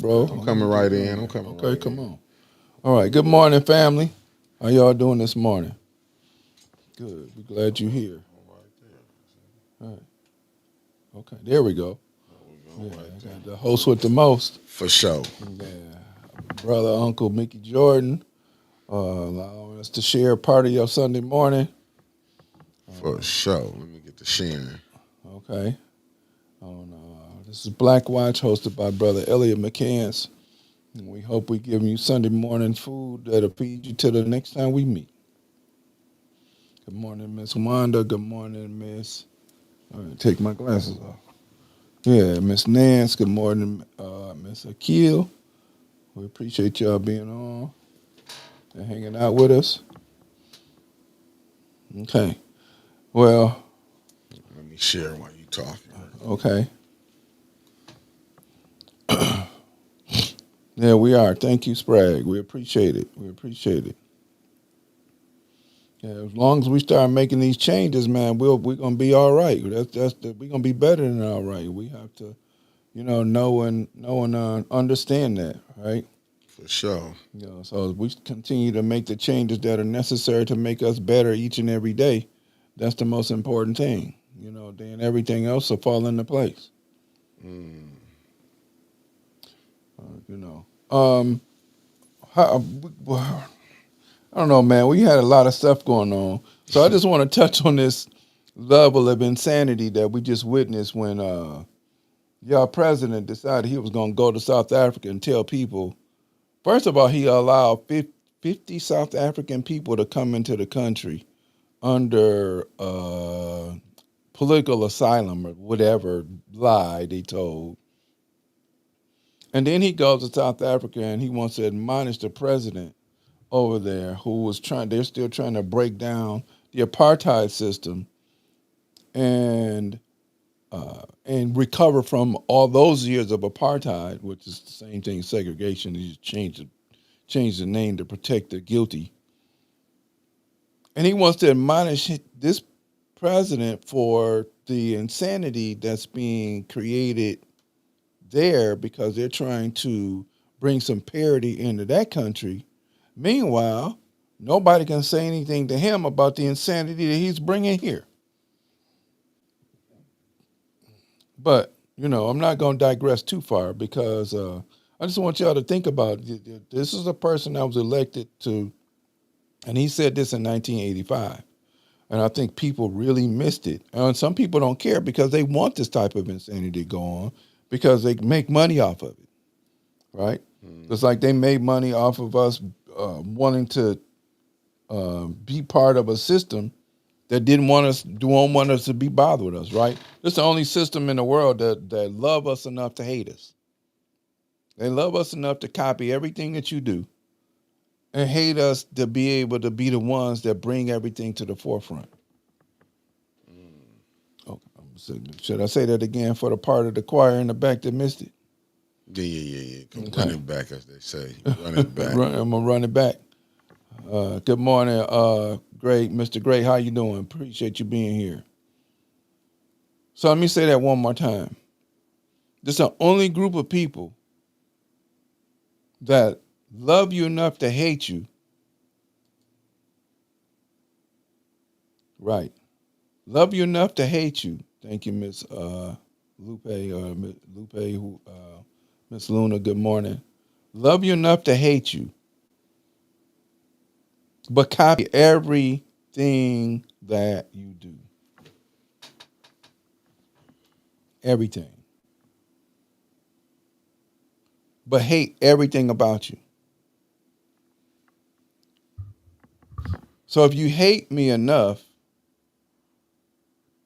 bro. I'm coming right in. I'm coming Okay, right come in. on. All right. Good morning, family. How y'all doing this morning? Good. We're glad you're here. Right there. All right. Okay. There we go. There we Yeah, go. Right I there. got the host with the most. For sure. Yeah. Brother, Uncle Mickey Jordan, allowing us to share part of your Sunday morning. For sure. Let me get to sharing. Okay. This is Black Watch, hosted by Brother Elliott McCants. And we hope we give you Sunday morning food that'll feed you till the next time we meet. Good morning, Miss Wanda. Good morning, Miss. All right, take my glasses off. Yeah, Miss Nance. Good morning, Miss Akil. We appreciate y'all being on and hanging out with us. Okay. Well, Let me share while you talking. okay. Yeah, we are. Thank you, Sprague. We appreciate it. We appreciate it. Yeah, as long as we start making these changes, man, we're gonna be all right. We're gonna be better than all right. We have to, know and understand that, right? For sure. So as we continue to make the changes that are necessary to make us better each and every day, that's the most important thing. Then everything else will fall into place. Mm. You know, how, well, I don't know, man. We had a lot of stuff going on, so I just want to touch on this level of insanity that we just witnessed when y'all president decided he was going to go to South Africa and tell people. First of all, he allowed 50 South African people to come into the country under political asylum or whatever lie they told. And then he goes to South Africa and he wants to admonish the president over there they're still trying to break down the apartheid system and recover from all those years of apartheid, which is the same thing as segregation. You just change the name to protect the guilty. And he wants to admonish this president for the insanity that's being created there because they're trying to bring some parity into that country. Meanwhile, nobody can say anything to him about the insanity that he's bringing here. But, I'm not going to digress too far because I just want y'all to think about it. This is a person that was elected to, and he said this in 1985. And I think people really missed it. And some people don't care because they want this type of insanity to go on because they make money off of it, right? It's like they made money off of us wanting to be part of a system that don't want us to be bothered with us, right? It's the only system in the world that love us enough to hate us. They love us enough to copy everything that you do and hate us to be able to be the ones that bring everything to the forefront. Okay. Should I say that again for the part of the choir in the back that missed it? Yeah. Come Okay. run it back, as they say. Run it back. I'm gonna run it back. Good morning, Great Mr. Gray. How you doing? Appreciate you being here. So let me say that one more time. This is the only group of people that love you enough to hate you. Right. Love you enough to hate you. Thank you, Miss Lupe, Miss Luna. Good morning. Love you enough to hate you, but copy everything that you do. Everything. But hate everything about you. So if you hate me enough,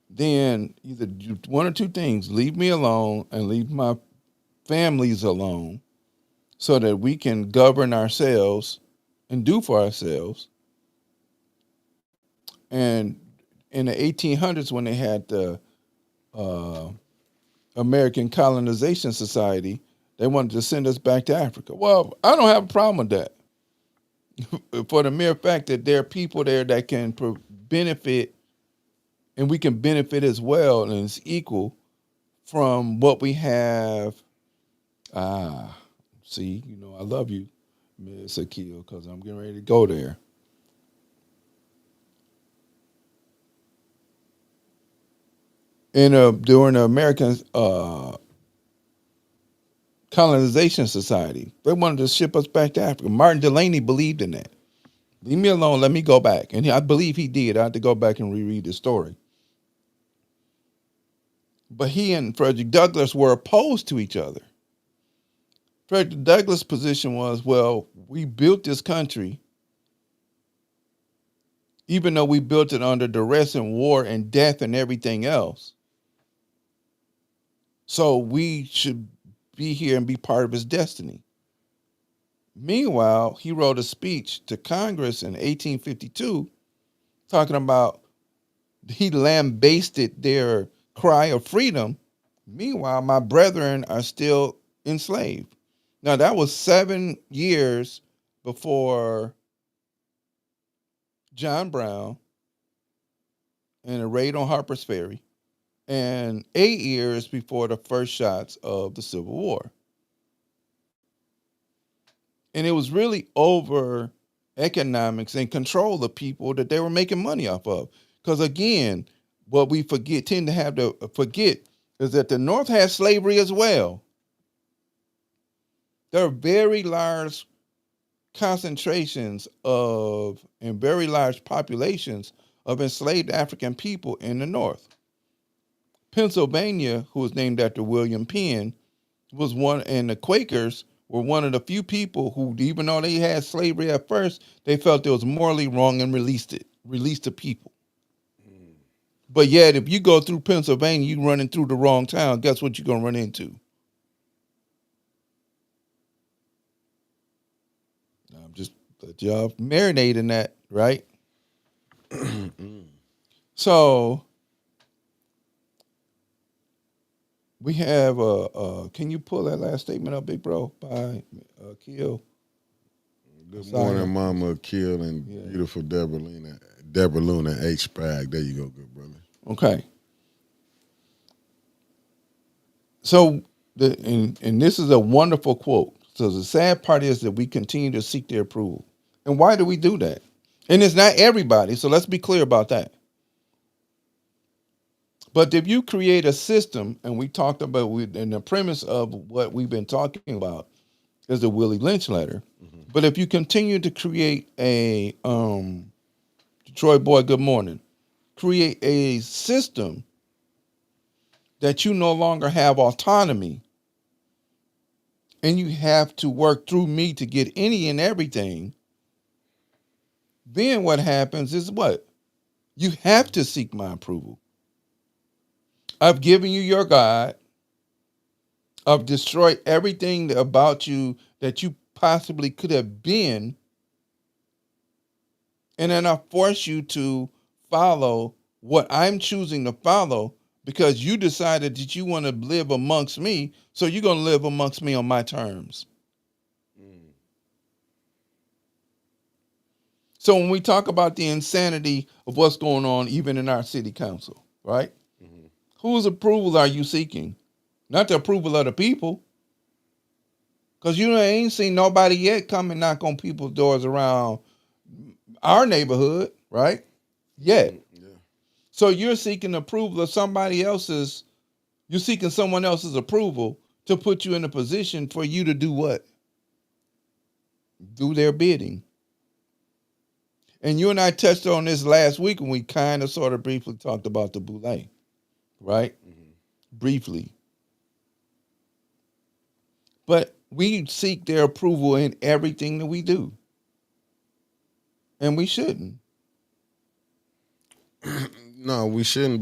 then either do one or two things: leave me alone and leave my families alone so that we can govern ourselves and do for ourselves. And in the 1800s, when they had the uh, American Colonization Society, they wanted to send us back to Africa. Well, I don't have a problem with that for the mere fact that there are people there that can benefit and we can benefit as well and it's equal from what we have. See, I love you, Miss Akil, because I'm getting ready to go there. During the American colonization society, they wanted to ship us back to Africa. Martin Delany believed in that. Leave me alone. Let me go back. And I believe he did. I had to go back and reread the story. But he and Frederick Douglass were opposed to each other. Frederick Douglass' position was, well, we built this country, even though we built it under duress and war and death and everything else. So we should be here and be part of his destiny. Meanwhile, he wrote a speech to Congress in 1852 talking about he lambasted their cry of freedom. Meanwhile, my brethren are still enslaved. Now, that was 7 years before John Brown and a raid on Harper's Ferry, and 8 years before the first shots of the Civil War. And it was really over economics and control of people that they were making money off of. Because again, what we tend to have to forget is that the North has slavery as well. There are very large concentrations and very large populations of enslaved African people in the North. Pennsylvania, who was named after William Penn, was one, and the Quakers were one of the few people who, even though they had slavery at first, they felt it was morally wrong and released the people. But yet, if you go through Pennsylvania, you running through the wrong town, guess what you're going to run into? I'm just let y'all marinate in that, right? So we have can you pull that last statement up, big bro, by Keel? Good morning, Mama Akil and beautiful Deborah Luna H. Spragg. There you go, good brother. Okay. So, and this is a wonderful quote. So the sad part is that we continue to seek their approval. And why do we do that? And it's not everybody, so let's be clear about that. But if you create a system, and we talked about, and the premise of what we've been talking about is the Willie Lynch letter. Mm-hmm. But if you continue to create a, Detroit boy, good morning, create a system that you no longer have autonomy, and you have to work through me to get any and everything, then what happens is what? You have to seek my approval. I've given you your God. I've destroyed everything about you that you possibly could have been. And then I force you to follow what I'm choosing to follow because you decided that you want to live amongst me. So you're going to live amongst me on my terms. So when we talk about the insanity of what's going on, even in our city council, right? Mm-hmm. Whose approval are you seeking? Not the approval of the people. Because you ain't seen nobody yet come and knock on people's doors around our neighborhood, right? Yet. Yeah. So you're seeking approval of you're seeking someone else's approval to put you in a position for you to do what? Do their bidding. And you and I touched on this last week when we kind of sort of briefly talked about the boule, right? Mm-hmm. Briefly. But we seek their approval in everything that we do. And we shouldn't. No, we shouldn't,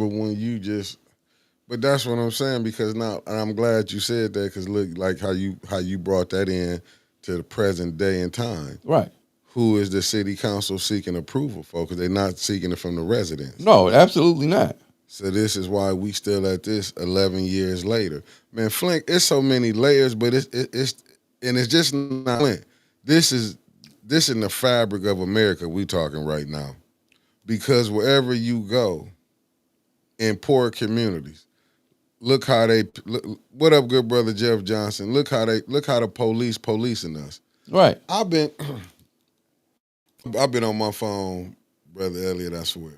but that's what I'm saying, because now, and I'm glad you said that, because look, like how you brought that in to the present day and time. Right. Who is the city council seeking approval for? Because they're not seeking it from the residents. No, absolutely not. So this is why we still at this 11 years later. Man, Flint, it's so many layers, but it's just not Flint. This is in the fabric of America we talking right now. Because wherever you go in poor communities, look how they look, what up, good brother Jeff Johnson? Look how the police policing us. Right. I've been I've been on my phone, brother Elliott. I swear.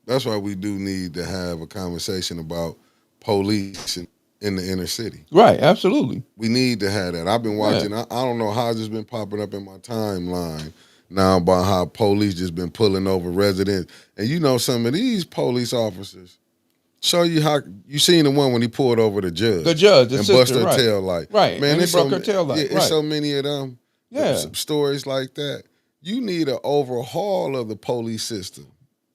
That's why we do need to have a conversation about police in the inner city. Right. Absolutely. We need to have that. I've been Yeah. watching. I don't know how it's just been popping up in my timeline now about how police just been pulling over residents. And you know, some of these police officers show you how you seen the one when he pulled over the judge. The judge, the and sister, bust her right. tail light. Right. Man, And he it's broke her tail light. Yeah, it's Right. so many of them. Yeah. Stories like that. You need an overhaul of the police system.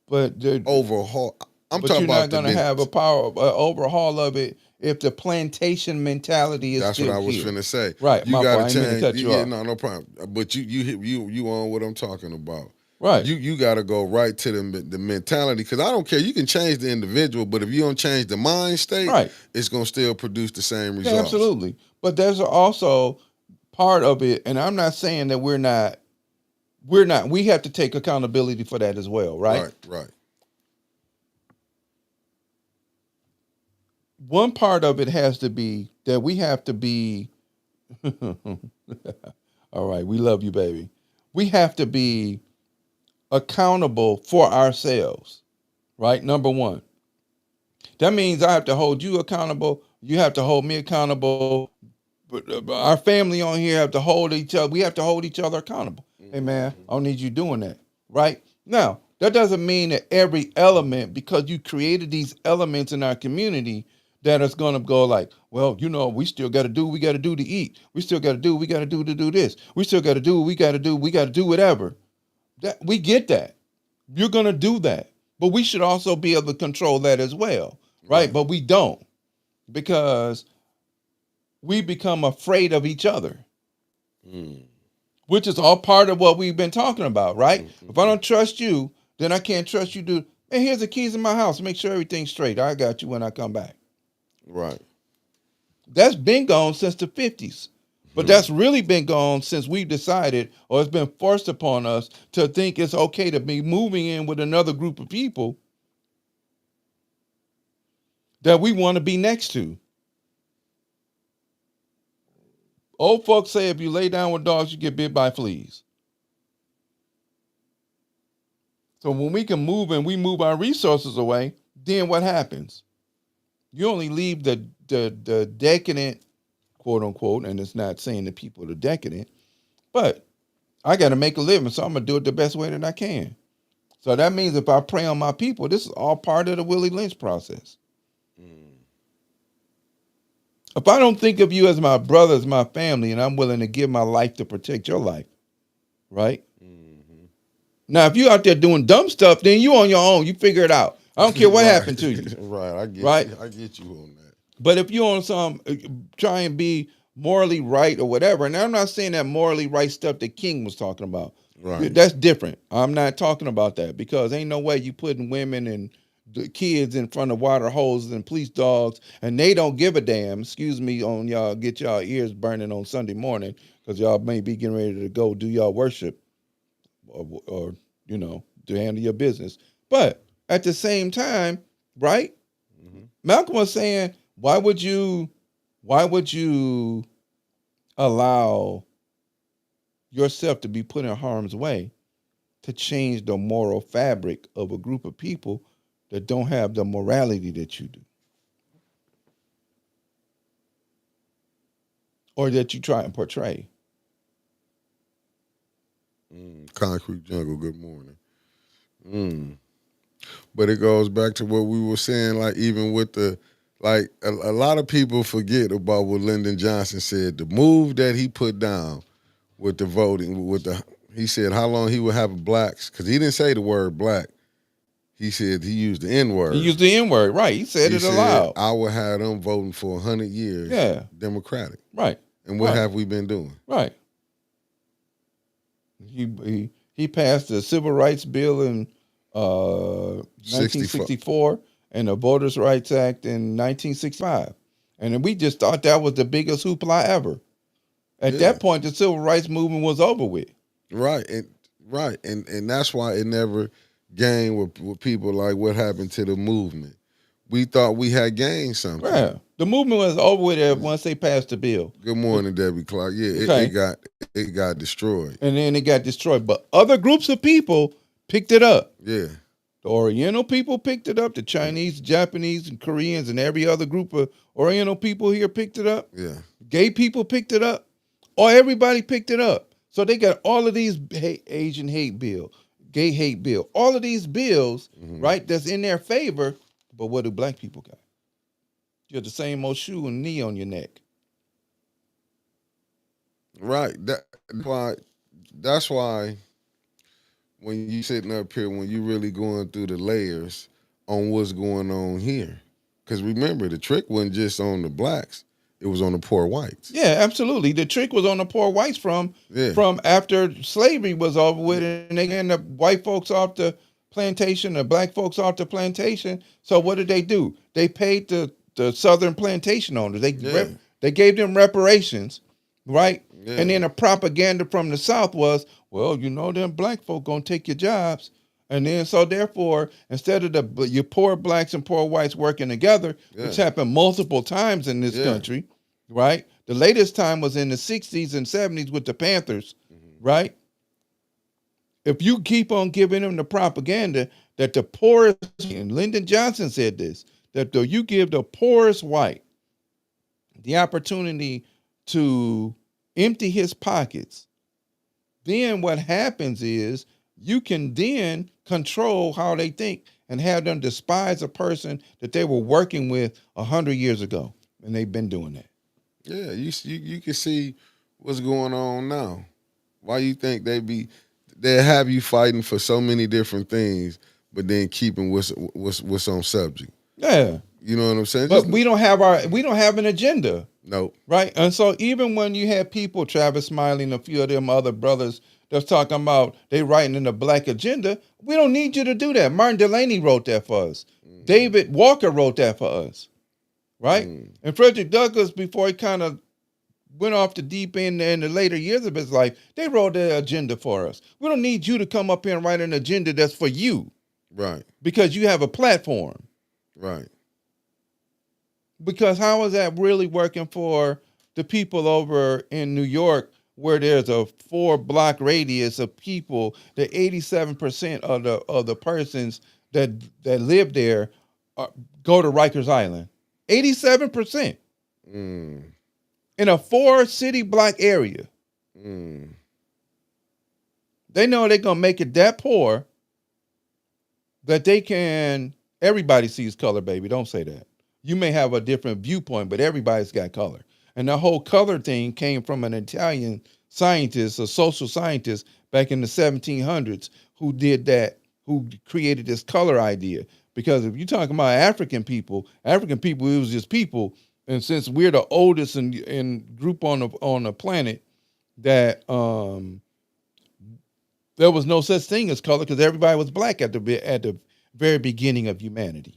But Overhaul. I'm but talking you're about not going to have a overhaul of it if the plantation mentality is That's still what I was here. finna say. Right. You My got fault. I to didn't mean change. to cut you off. No problem. But you on what I'm talking about. Right. You got to go right to the mentality, because I don't care. You can change the individual, but if you don't change the mind state, Right. it's gonna still produce the same results. Yeah, absolutely. But there's also part of it, and I'm not saying that we're not. We have to take accountability for that as well, right? Right. One part of it has to be that we have to be. All right, we love you, baby. We have to be accountable for ourselves, right? Number one. That means I have to hold you accountable. You have to hold me accountable. But our family on here have to hold each other. We have to hold each other accountable. Hey, man, I don't need you doing that, right? Now, that doesn't mean that every element, because you created these elements in our community, that it's going to go like, well, you know, we still got to do what we got to do to eat. We still got to do what we got to do to do this. We still got to do what we got to do. We got to do whatever. That, we get that. You're going to do that. But we should also be able to control that as well, right? But we don't, because we become afraid of each other, which is all part of what we've been talking about, right? If I don't trust you, then I can't trust you to, hey, here's the keys in my house. Make sure everything's straight. I got you when I come back. Right. That's been gone since the 50s. But that's really been gone since we've decided, or it's been forced upon us to think it's okay to be moving in with another group of people that we want to be next to. Old folks say if you lay down with dogs, you get bit by fleas. So when we can move and we move our resources away, then what happens? You only leave the decadent, quote unquote, and it's not saying that people are decadent, but I got to make a living, so I'm going to do it the best way that I can. So that means if I prey on my people, this is all part of the Willie Lynch process. If I don't think of you as my brother, as my family, and I'm willing to give my life to protect your life, right? Now, if you're out there doing dumb stuff, then you on your own. You figure it out. I don't care what happened to you. Right. I get you on that. But if you're on some, try and be morally right or whatever, and I'm not saying that morally right stuff that King was talking about. Right. That's different. I'm not talking about that, because ain't no way you putting women and the kids in front of water hoses and police dogs, and they don't give a damn. Excuse me, on y'all, get y'all ears burning on Sunday morning, because y'all may be getting ready to go do y'all worship, or you know, to handle your business. But at the same time, right? Malcolm was saying, why would you allow yourself to be put in harm's way to change the moral fabric of a group of people that don't have the morality that you do, or that you try and portray? Concrete Jungle, good morning. But it goes back to what we were saying, like even with a lot of people forget about what Lyndon Johnson said. The move that he put down with the voting, he said how long he would have blacks, because he didn't say the word black. He said he used the N-word. He used the N-word, right? He said it aloud. I would have them voting for 100 years, Democratic. Right. And what have we been doing? Right. He passed the Civil Rights Bill in 1964 and the Voters' Rights Act in 1965. And then we just thought that was the biggest hoopla ever. At that point, the civil rights movement was over with. Right. And that's why it never gained with people, like what happened to the movement. we thought we had gained something. Yeah. The movement was over with once they passed the bill. Good morning, Debbie Clark. Yeah, Okay. it got destroyed. And then it got destroyed. But other groups of people picked it up. Yeah. The Oriental people picked it up. The Chinese, Japanese, and Koreans, and every other group of Oriental people here picked it up. Yeah. Gay people picked it up. Or everybody picked it up. So they got all of these Asian hate bill, gay hate bill, all of these bills, right, that's in their favor. But what do black people got? You have the same old shoe and knee on your neck. Right. That's why when you sitting up here, when you really going through the layers on what's going on here. Because remember, the trick wasn't just on the blacks, it was on the poor whites. Yeah, absolutely. The trick was on the poor whites from after slavery was over with, and they got the white folks off the plantation, the black folks off the plantation. So what did they do? They paid the southern plantation owners. They gave them reparations, right? Yeah. And then the propaganda from the South was, well, you know, them black folk gonna take your jobs. And then so therefore, instead of your poor blacks and poor whites working together, which happened multiple times in this country, right? The latest time was in the 60s and 70s with the Panthers, right? If you keep on giving them the propaganda that the poorest, and Lyndon Johnson said this, that though you give the poorest white the opportunity to empty his pockets, then what happens is you can then control how they think and have them despise a person that they were working with 100 years ago. And they've been doing that. Yeah, you can see what's going on now. Why you think they have you fighting for so many different things, but then keeping what's on subject? Yeah. You know what I'm saying? But we don't have an agenda. Nope. Right? And so even when you have people, Travis Smiley and a few of them other brothers that's talking about they writing in the black agenda, we don't need you to do that. Martin Delaney wrote that for us. David Walker wrote that for us. Right? And Frederick Douglass, before he kind of went off the deep end in the later years of his life, they wrote the agenda for us. We don't need you to come up here and write an agenda that's for you. Right. Because you have a platform. Right. Because how is that really working for the people over in New York where there's a 4-block radius of people, that 87% of the persons that live there go to Rikers Island? 87%. In a 4-city block area. They know they're going to make it that poor that they can, everybody sees color, baby. Don't say that. You may have a different viewpoint, but everybody's got color. And the whole color thing came from an Italian scientist, a social scientist back in the 1700s who did that, who created this color idea. Because if you're talking about African people, it was just people. And since we're the oldest in group on the planet, that there was no such thing as color because everybody was black at the very beginning of humanity.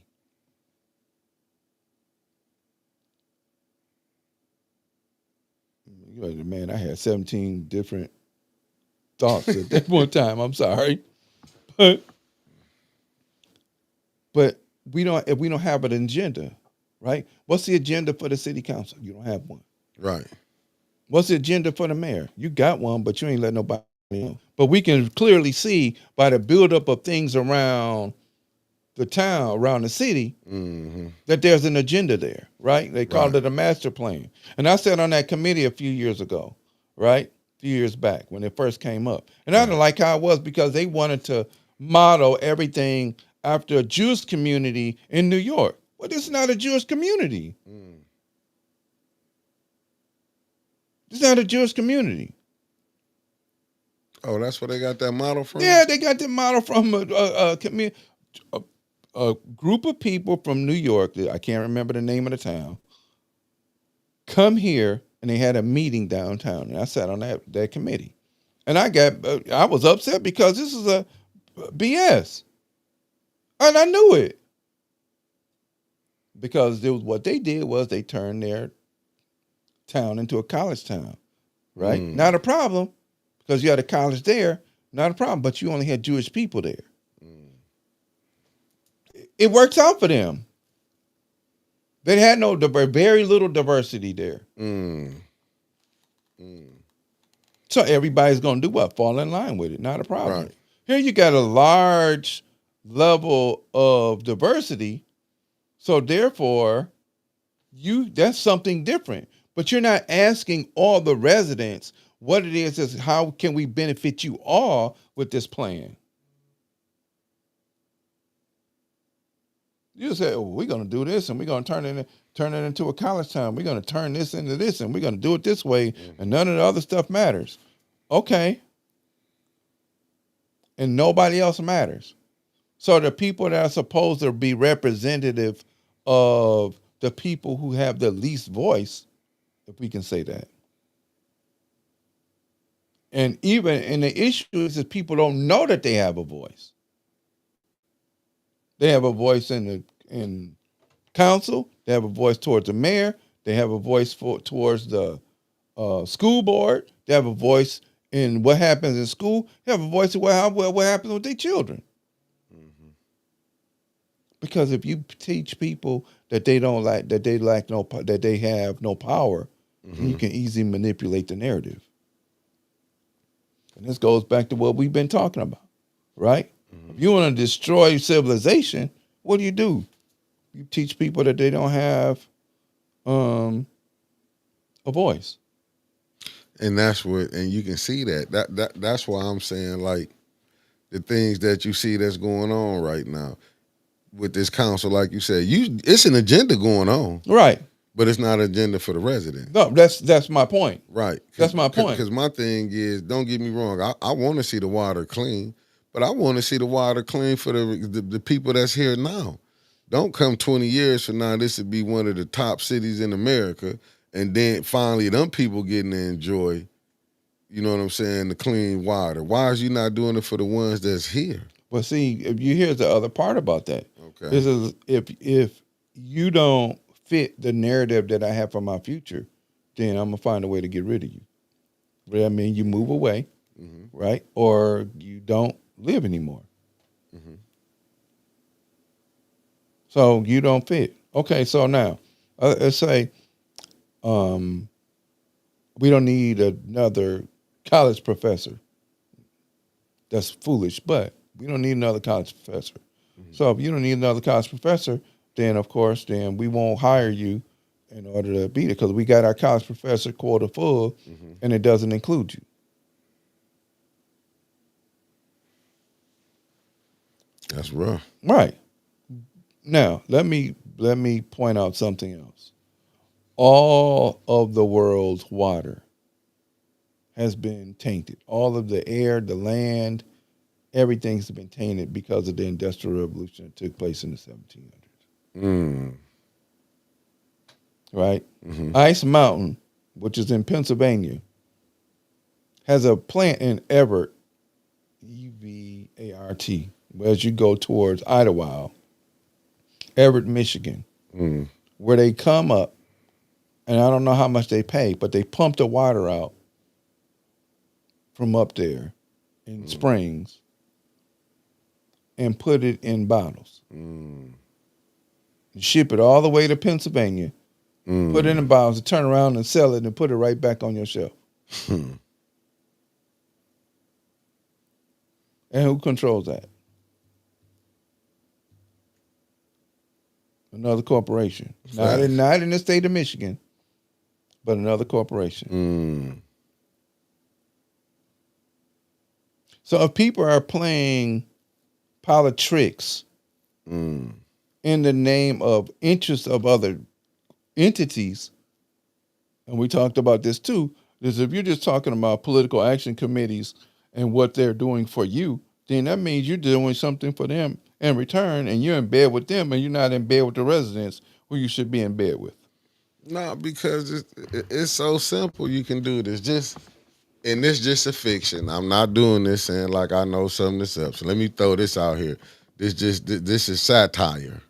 Man, I had 17 different thoughts at that one time. I'm sorry. But if we don't have an agenda, right? What's the agenda for the city council? You don't have one. Right. What's the agenda for the mayor? You got one, but you ain't let nobody know. But we can clearly see by the buildup of things around the town, around the city, that there's an agenda there, right? They called it a master plan. And I sat on that committee a few years ago, right? A few years back when it first came up. And I didn't like how it was because they wanted to model everything after a Jewish community in New York. Well, this is not a Jewish community. It's not a Jewish community. Oh, that's where they got that model from? Yeah, they got the model from a group of people from New York, I can't remember the name of the town, come here and they had a meeting downtown. And I sat on that committee. And I was upset because this is a BS. And I knew it. Because what they did was they turned their town into a college town, right? Not a problem because you had a college there, not a problem, but you only had Jewish people there. It works out for them. They had very little diversity there. Mm. Mm. So everybody's going to do what? Fall in line with it. Not a problem. Right. Here you got a large level of diversity. So therefore, that's something different. But you're not asking all the residents what it is how can we benefit you all with this plan. You say, oh, we're going to do this and we're going to turn it into a college town. We're going to turn this into this and we're going to do it this way and none of the other stuff matters. Okay. And nobody else matters. So the people that are supposed to be representative of the people who have the least voice, if we can say that. And the issue is that people don't know that they have a voice. They have a voice in council. They have a voice towards the mayor. They have a voice towards the school board. They have a voice in what happens in school. They have a voice in what happens with their children. Mm-hmm. Because if you teach people that they don't like that they have no power, mm-hmm. you can easily manipulate the narrative. And this goes back to what we've been talking about, right? Mm-hmm. If you want to destroy civilization, what do? You teach people that they don't have a voice. And and you can see that's why I'm saying, like, the things that you see that's going on right now with this council, like you said, it's an agenda going on. Right. But it's not an agenda for the residents. No, that's my point. Right. That's my point. Because my thing is, don't get me wrong, I want to see the water clean, but I want to see the water clean for the people that's here now. Don't come 20 years from now, this would be one of the top cities in America, and then finally them people getting to enjoy, you know what I'm saying, the clean water. Why is you not doing it for the ones that's here? Well, see, here's the other part about that. Okay. This is if you don't fit the narrative that I have for my future, then I'm gonna find a way to get rid of you. But I mean, you move away, mm-hmm. right? Or you don't live anymore. Mm-hmm. So you don't fit. Okay, so now let's say we don't need another college professor. That's foolish, but we don't need another college professor. Mm-hmm. So if you don't need another college professor, then of course, we won't hire you in order to beat it, because we got our college professor quota full, mm-hmm. and it doesn't include you. That's rough. Right. Now, let me point out something else. All of the world's water has been tainted. All of the air, the land, everything's been tainted because of the Industrial Revolution that took place in the 1700s. Mm. Right? Mm-hmm. Ice Mountain, which is in Pennsylvania, has a plant in Everett, E-V-A-R-T, as you go towards Idlewild, Everett, Michigan, where they come up, and I don't know how much they pay, but they pump the water out from up there in springs and put it in bottles. And ship it all the way to Pennsylvania, put it in bottles, and turn around and sell it and put it right back on your shelf. And who controls that? Another corporation. Not in the state of Michigan, but another corporation. So if people are playing politics in the name of interests of other entities, and we talked about this too, is if you're just talking about political action committees and what they're doing for you, then that means you're doing something for them in return, and you're in bed with them, and you're not in bed with the residents who you should be in bed with. No, because it's so simple. You can do this. And it's just a fiction. I'm not doing this saying like I know something that's up. So let me throw this out here. This is satire.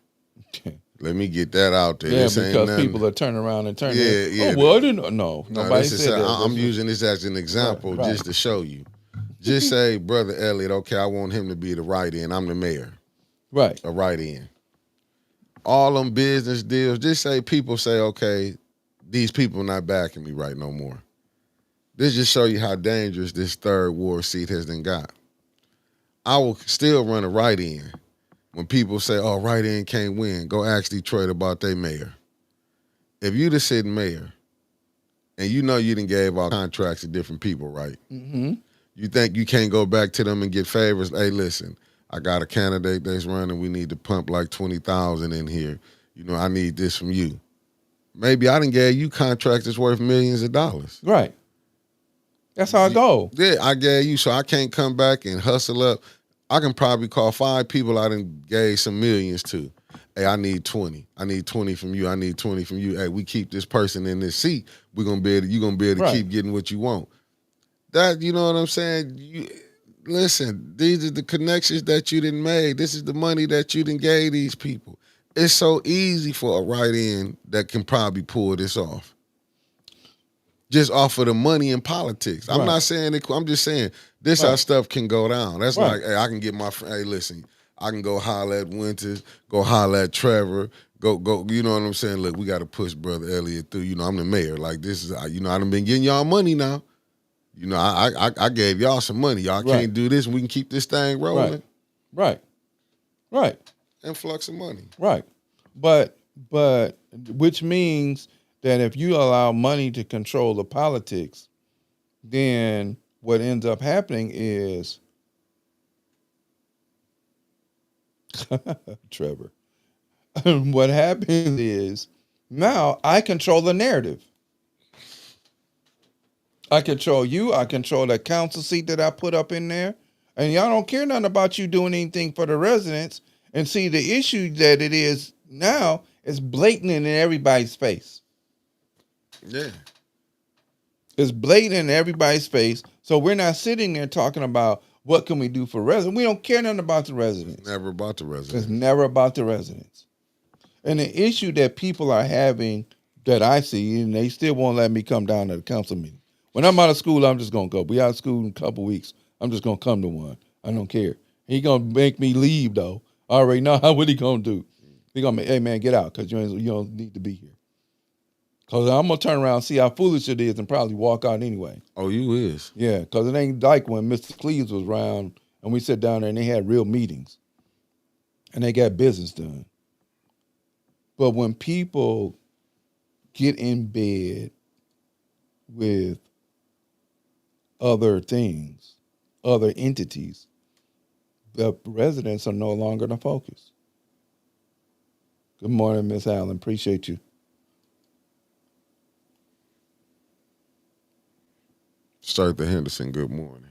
Okay. Let me get that out there. Yeah, this because people are turning around and turning. Yeah. Oh, well, I didn't know. No, nobody said that. I'm using this as an example just to show you. Just say, Brother Elliott, okay, I want him to be the write-in. I'm the mayor. Right. A write-in. all them business deals. Just say people say, okay, these people not backing me right no more. This just show you how dangerous this third ward seat has then got. I will still run a write-in. When people say, oh, write-in can't win, go ask Detroit about their mayor. If you the sitting mayor, and you know you done gave out contracts to different people, right? Mm-hmm. You think you can't go back to them and get favors? Hey, listen, I got a candidate that's running. We need to pump like 20,000 in here. You know, I need this from you. Maybe I done gave you contracts that's worth millions of dollars. Right. That's how I go. Yeah, I gave you, so I can't come back and hustle up. I can probably call 5 people I done gave some millions to. Hey, I need 20. I need 20 from you. I need 20 from you. Hey, we keep this person in this seat. You're gonna be able to keep getting what you want. That, you know what I'm saying? Listen, these are the connections that you done made. This is the money that you done gave these people. It's so easy for a write-in that can probably pull this off. Just off of the money in politics. I'm not saying it. I'm just saying this how stuff can go down. That's like, hey, I can get my friend. Hey, listen, I can go holler at Winters, go holler at Trevor, go. You know what I'm saying? Look, we got to push Brother Elliott through. You know, I'm the mayor. Like this is, you know, I done been getting y'all money now. You know, I gave y'all some money. Y'all can't do this, and we can keep this thing rolling. Right. Influx of money. Right. But which means that if you allow money to control the politics, then what ends up happening is Trevor. What happens is now I control the narrative. I control you. I control that council seat that I put up in there. And y'all don't care nothing about you doing anything for the residents. And see, the issue that it is now is blatant in everybody's face. Yeah. It's blatant in everybody's face. So we're not sitting there talking about what can we do for residents. We don't care nothing about the residents. It's never about the residents. It's never about the residents. And the issue that people are having that I see, and they still won't let me come down to the council meeting. When I'm out of school, I'm just going to go. We out of school in a couple weeks. I'm just going to come to one. I don't care. He going to make me leave, though. I already know what he going to do. He going to make, hey, man, get out because you don't need to be here. Because I'm going to turn around and see how foolish it is and probably walk out anyway. Oh, you is? Yeah, because it ain't like when Mr. Cleves was around and we sat down there and they had real meetings and they got business done. But when people get in bed with other things, other entities, the residents are no longer the focus. Good morning, Miss Allen. Appreciate you. Start the Henderson. Good morning.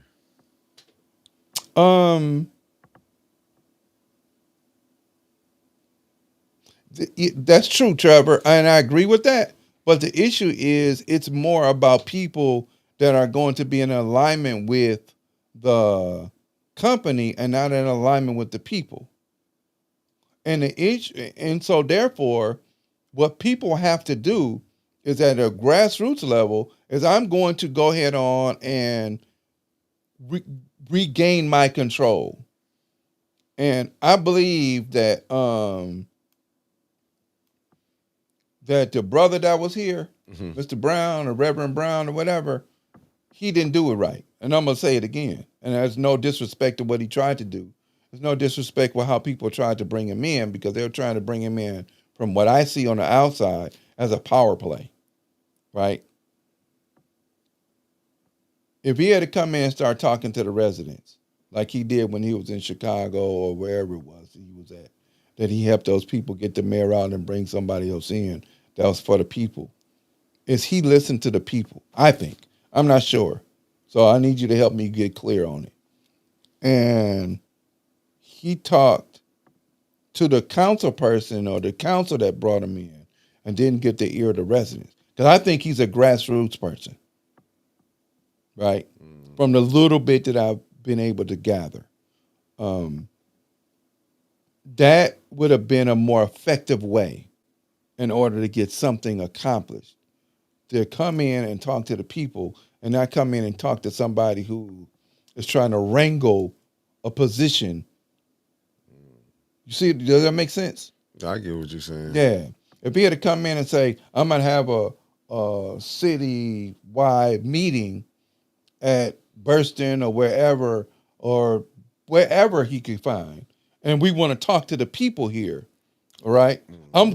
That's true, Trevor, and I agree with that. But the issue is it's more about people that are going to be in alignment with the company and not in alignment with the people. And so therefore, what people have to do is at a grassroots level is I'm going to go ahead on and regain my control. And I believe that that the brother that was here, Mr. Brown or Reverend Brown or whatever, he didn't do it right. And I'm going to say it again. And there's no disrespect to what he tried to do. There's no disrespect with how people tried to bring him in because they were trying to bring him in from what I see on the outside as a power play, right? If he had to come in and start talking to the residents like he did when he was in Chicago or wherever it was he was at, that he helped those people get the mayor out and bring somebody else in that was for the people, is he listened to the people, I think. I'm not sure. So I need you to help me get clear on it. And he talked to the council person or the council that brought him in and didn't get the ear of the residents. Because I think he's a grassroots person, right? From the little bit that I've been able to gather. That would have been a more effective way in order to get something accomplished. To come in and talk to the people and not come in and talk to somebody who is trying to wrangle a position. You see, does that make sense? I get what you're saying. Yeah. If he had to come in and say, I'm going to have a city-wide meeting at Burston or wherever he could find, and we want to talk to the people here, all right? I'm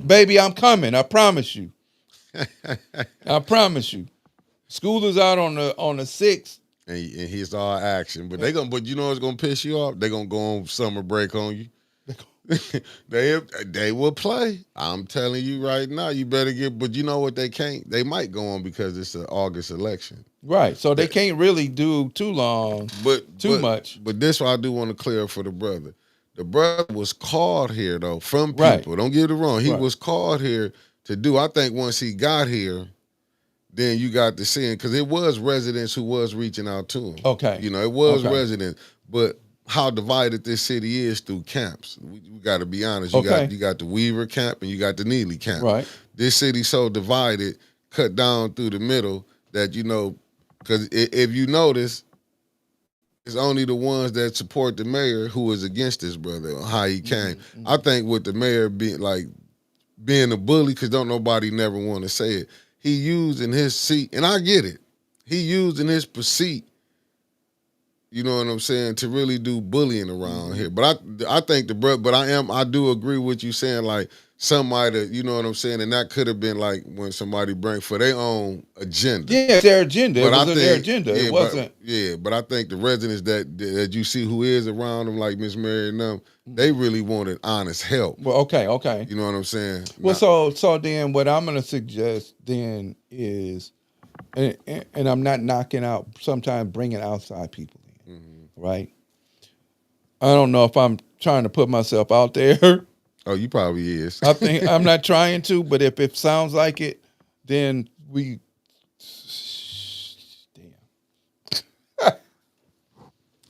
coming. I promise you. I promise you. School is out on the 6th. And he's all action. But you know what's gonna piss you off? They're gonna go on summer break on you. they will play. I'm telling you right now, you better get, but you know what, they can't. They might go on because it's an August election. Right. So they can't really do too long, too much. But this what I do want to clear up for the brother. The brother was called here though from people. Right. Don't get it wrong. He Right. was called here to do. I think once he got here, then you got to see him because it was residents who was reaching out to him. Okay. You know, it was Okay. residents, but how divided this city is through camps. We got to be honest. You got the Weaver camp and you got the Neely camp. Right. This city so divided, cut down through the middle that because if you notice, it's only the ones that support the mayor who is against this brother, how he came. Mm-hmm. I think with the mayor being a bully, because don't nobody never want to say it. He used in his seat, and I get it. He used in his seat, you know what I'm saying, to really do bullying around here. But I think I do agree with you saying like somebody, you know what I'm saying, and that could have been like when somebody bring for their own agenda. Yeah, their agenda. It was their agenda. Yeah, it wasn't. But I think the residents that you see who is around them, like Miss Mary and them, they really wanted honest help. Well, okay. You know what I'm saying? Well, so then what I'm going to suggest then is, and I'm not knocking out, sometimes bringing outside people in, right? I don't know if I'm trying to put myself out there. Oh, you probably is. I think I'm not trying to, but if it sounds like it, then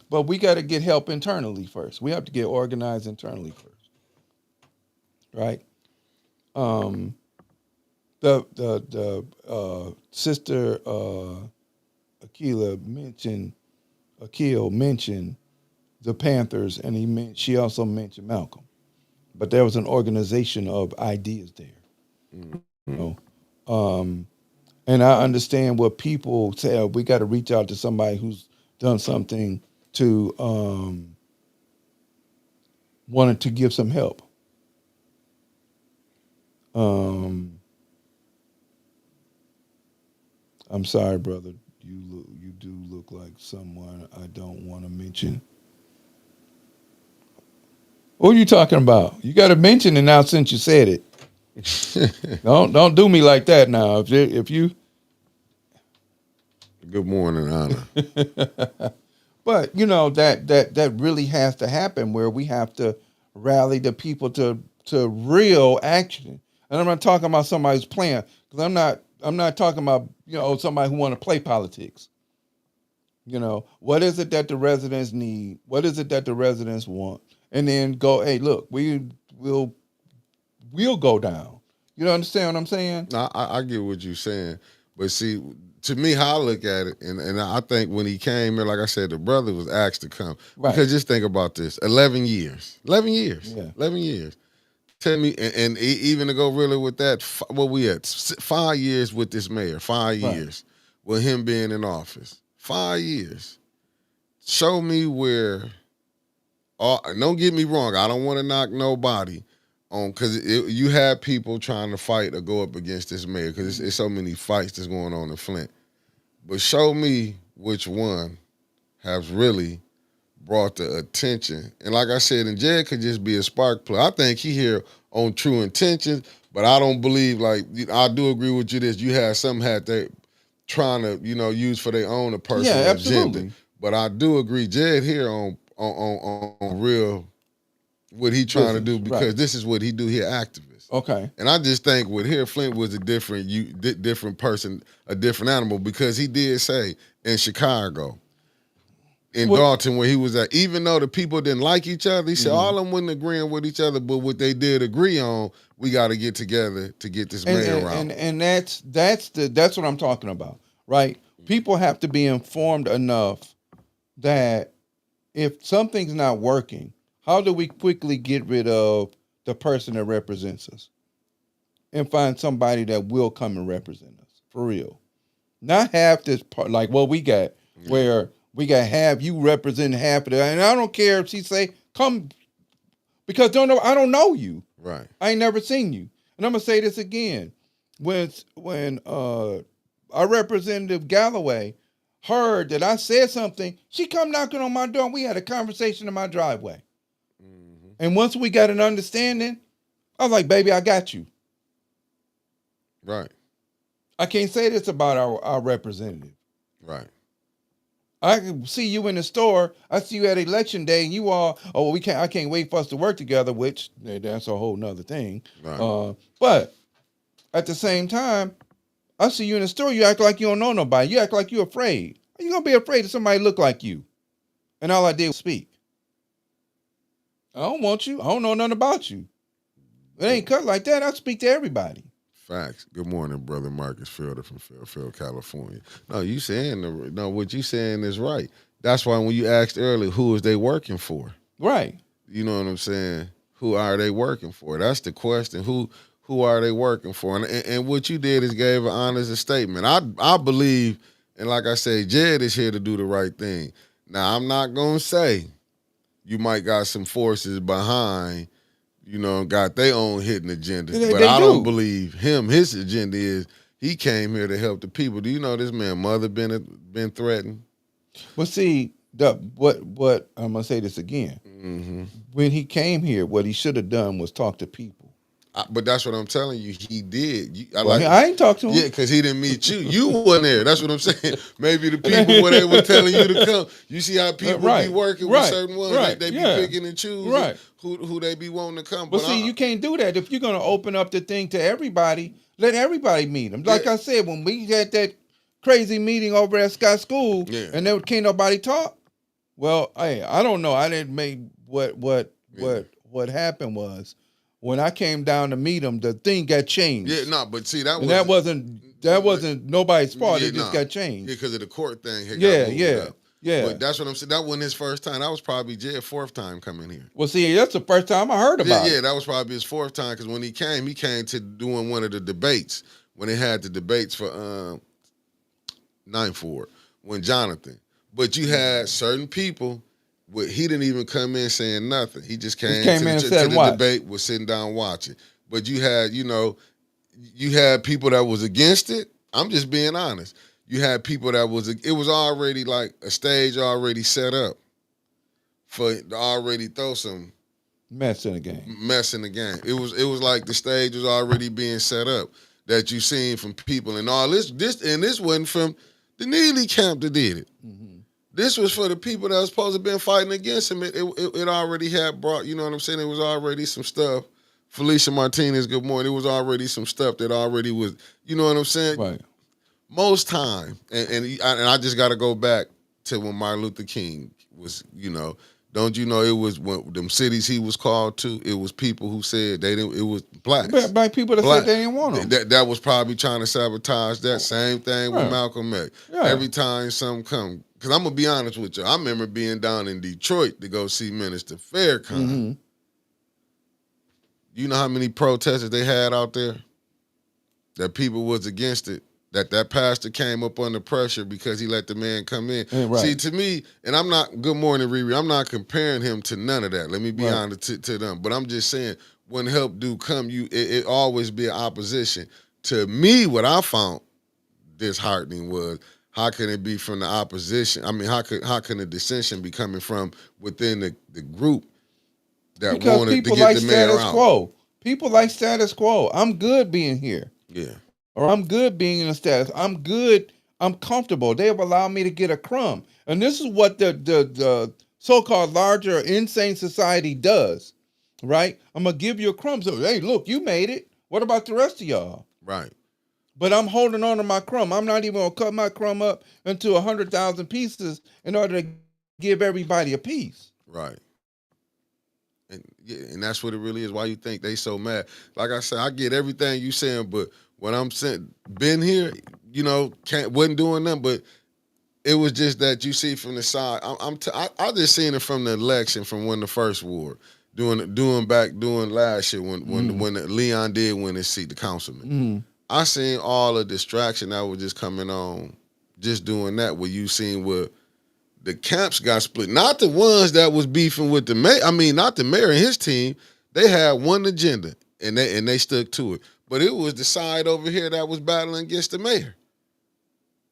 but we got to get help internally first. We have to get organized internally first, right? The sister Akil mentioned the Panthers, and she also mentioned Malcolm. But there was an organization of ideas there, you know. And I understand what people say. We got to reach out to somebody who's done something to wanted to give some help. I'm sorry, brother. You do look like someone I don't want to mention. What are you talking about? You got to mention it now since you said it. Don't do me like that now. If you. Good morning, Anna. But you know that really has to happen where we have to rally the people to real action. And I'm not talking about somebody who's playing, because I'm not talking about somebody who want to play politics. What is it that the residents need? What is it that the residents want? And then go, hey, look, we'll go down. You understand what I'm saying? I get what you're saying, but see, to me, how I look at it, and I think when he came here, like I said, the brother was asked to come. Right. Because just think about this: 11 years, 11 years, Yeah. 11 years. Tell me, and even to go really with that, what we at 5 years with this mayor, 5 years with him being in office, 5 years. Show me where. Don't get me wrong, I don't want to knock nobody on, because you have people trying to fight or go up against this mayor, because it's so many fights that's going on in Flint. But show me which one has really brought the attention. And like I said, and Jed could just be a spark plug. I think he here on true intentions, but I don't believe, I do agree with you that you have some hat they trying to, use for their own personal agenda. But I do agree, Jed here on real what he trying to do, because this is what he do here, activist. Okay. And I just think with here, Flint was a different person, a different animal, because he did say in Chicago, in Dalton, where he was at, even though the people didn't like each other, he said all of them wasn't agreeing with each other, but what they did agree on, we got to get together to get this mayor out. And that's what I'm talking about, right? People have to be informed enough that if something's not working, how do we quickly get rid of the person that represents us and find somebody that will come and represent us for real. Not half this part like what we got, Yeah. where we got half you represent half of that, and I don't care if she say come because I don't know you. Right. I ain't never seen you. And I'm gonna say this again. When our representative Galloway heard that I said something, she come knocking on my door and we had a conversation in my driveway. Mm-hmm. And once we got an understanding, I was like, baby, I got you. Right. I can't say this about our representative. Right. I can see you in the store. I see you at election day, and you all, oh, we can't. I can't wait for us to work together. Which that's a whole nother thing. Right. But at the same time, I see you in the store. You act like you don't know nobody. You act like you're afraid. How you gonna be afraid if somebody look like you? And all I did was speak. I don't want you. I don't know nothing about you. It ain't cut like that. I speak to everybody. Facts. Good morning, brother Marcus Fielder from Fairfield, California. No, you saying no. What you saying is right. That's why when you asked earlier, who is they working for? Right. You know what I'm saying? Who are they working for? That's the question. Who are they working for? And what you did is gave an honest statement. I believe, and like I say, Jed is here to do the right thing. Now I'm not gonna say you might got some forces behind, got their own hidden agenda. But I don't believe his agenda is he came here to help the people. Do you know this man mother been threatened? Well, see, what I'm gonna say this again. Mm-hmm. When he came here, what he should have done was talk to people. But that's what I'm telling you. He did. I ain't talked to him. Yeah, because he didn't meet you. You wasn't there. That's what I'm saying. Maybe the people where they were telling you to come. You see how people be working with certain ones. They be picking and choosing who they be wanting to come. But see, you can't do that. If you're going to open up the thing to everybody, let everybody meet him. Like I said, when we had that crazy meeting over at Scott School and there can't nobody talk, well, I don't know. I didn't make what happened was, when I came down to meet him, the thing got changed. Yeah, no, but see that wasn't nobody's fault. It just got changed. Yeah, because of the court thing. Yeah. But that's what I'm saying. That wasn't his first time. That was probably Jed's fourth time coming here. Well, see, that's the first time I heard about it. Yeah, that was probably his fourth time because when he came to doing one of the debates when they had the debates for Ninth Ward when Jonathan. But you had certain people. He didn't even come in saying nothing. He just came to the debate, was sitting down watching. But you had, you had people that was against it. I'm just being honest. You had people that it was already like a stage already set up for to already throw some mess in the game. It was like the stage was already being set up that you seen from people and all this wasn't from the Neely camp that did it. Mm-hmm. This was for the people that was supposed to have been fighting against him. It already had brought, you know what I'm saying? It was already some stuff. Felicia Martinez, good morning. It was already some stuff that already was, you know what I'm saying? Right. Most time, and I just got to go back to when Martin Luther King was, don't you know it was when them cities he was called to, it was people who said they didn't, it was blacks. Black people that said they didn't want them. That was probably trying to sabotage that. Same thing with Malcolm X. Yeah. Every time something come. Because I'm going to be honest with you. I remember being down in Detroit to go see Minister Farrakhan. Mm-hmm. You know how many protesters they had out there? That people was against it. That pastor came up under pressure because he let the man come in. Right. See, to me, and I'm not, good morning, Riri, I'm not comparing him to none of that. Let me be honest to them. But I'm just saying, when help do come, it always be an opposition. To me, what I found disheartening was, how can it be from the opposition? I mean, how can a dissension be coming from within the group that wanted to get the mayor out? Quo. People like status quo. I'm good being here. Yeah. Or I'm good being in a status. I'm good. I'm comfortable. They have allowed me to get a crumb. And this is what the so-called larger insane society does, right? I'm going to give you a crumb. So, hey, look, you made it. What about the rest of y'all? Right. But I'm holding on to my crumb. I'm not even going to cut my crumb up into 100,000 pieces in order to give everybody a piece. Right. And that's what it really is. Why you think they so mad? Like I said, I get everything you saying, but when I'm saying, been here, wasn't doing nothing, but it was just that you see from the side. I just seen it from the election from when the first war. doing last year when Leon did win his seat, the councilman. Mm. I seen all the distraction that was just coming on, just doing that. Where you seen where the camps got split, not the ones that was beefing with the mayor. I mean, not the mayor and his team. They had one agenda and they stuck to it. But it was the side over here that was battling against the mayor.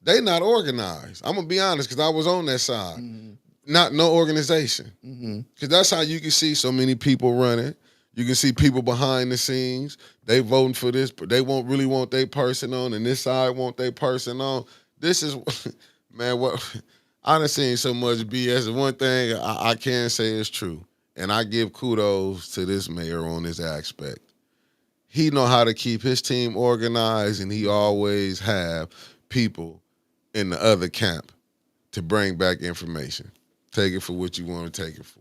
They not organized. I'm gonna be honest, because I was on that side. Mm-hmm. Not no organization. Mm-hmm. Because that's how you can see so many people running. You can see people behind the scenes. They voting for this, but they won't really want their person on, and this side want their person on. This is, man, what I done seen so much BS. And one thing I can say is true, and I give kudos to this mayor on this aspect. He know how to keep his team organized, and he always have people in the other camp to bring back information. Take it for what you want to take it for.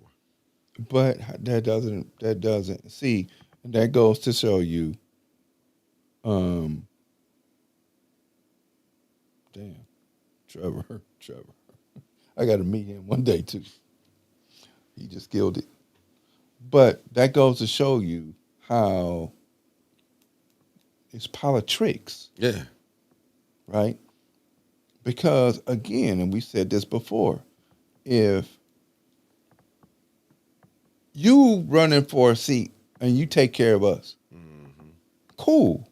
But that doesn't see, that goes to show you, damn, Trevor, I got to meet him one day too. He just killed it. But that goes to show you how it's politics, Yeah. right? Because again, and we said this before, if you running for a seat and you take care of us, cool.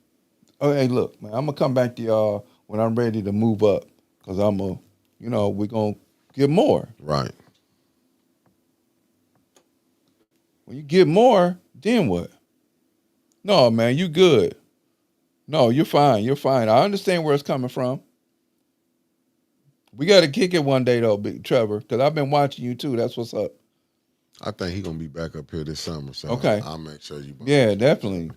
Oh, hey, look, man, I'm gonna come back to y'all when I'm ready to move up, because we're gonna get more. Right. When you get more, then what? No, man, you good. No, you're fine. You're fine. I understand where it's coming from. We got to kick it one day, though, Big Trevor, because I've been watching you, too. That's what's up. I think he's going to be back up here this summer, so Okay. I'll make sure you buy Yeah, definitely.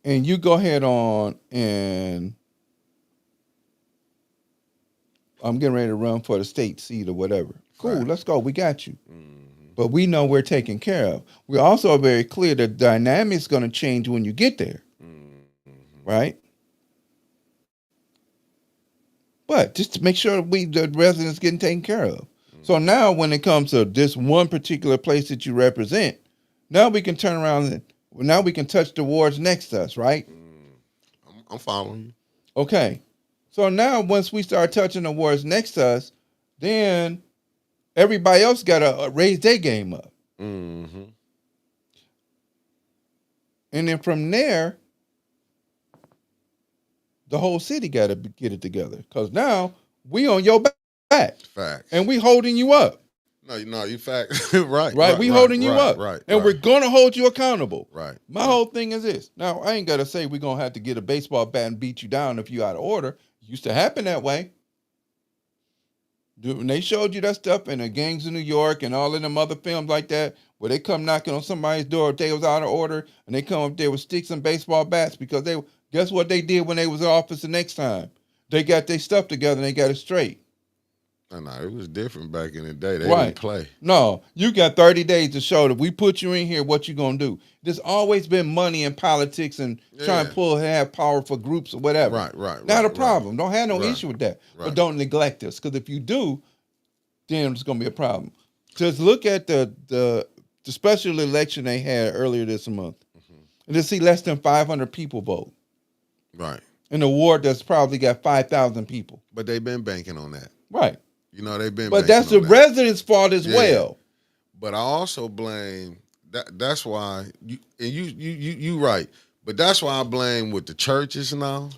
And you go ahead on, and I'm getting ready to run for the state seat or whatever. Cool, Right. let's go. We got you. Mm-hmm. But we know we're taken care of. We're also very clear the dynamic's going to change when you get there, right? But just to make sure the residents getting taken care of. So now when it comes to this one particular place that you represent, now we can turn around and now we can touch the wards next to us, right? I'm following you. Okay. So now once we start touching the wards next to us, then everybody else got to raise their game up. Mm-hmm. And then from there, the whole city got to get it together, because now we on your back. Facts. And we holding you up. No, you fact. Right. Right? We holding you up. Right. And we're going to hold you accountable. Right. My whole thing is this. Now, I ain't got to say we're going to have to get a baseball bat and beat you down if you out of order. It used to happen that way. When they showed you that stuff in the Gangs of New York and all of them other films like that, where they come knocking on somebody's door if they was out of order, and they come up there with sticks and baseball bats, because they guess what they did when they was in office the next time? They got their stuff together and they got it straight. No, it was different back in the day. They Right. didn't play. No, you got 30 days to show that we put you in here, what you gonna do? There's always been money in politics and trying to have powerful groups or whatever. Right. Not a problem. Don't have no issue with that. Right. But don't neglect us, because if you do, then it's gonna be a problem. Just look at the special election they had earlier this month, and to see less than 500 people vote Right. in a ward that's probably got 5,000 people. But they've been banking on that. Right. You know, they've been. But banking that's the on that. residents' fault as well. But I also blame that's why you right. But that's why I blame with the churches now.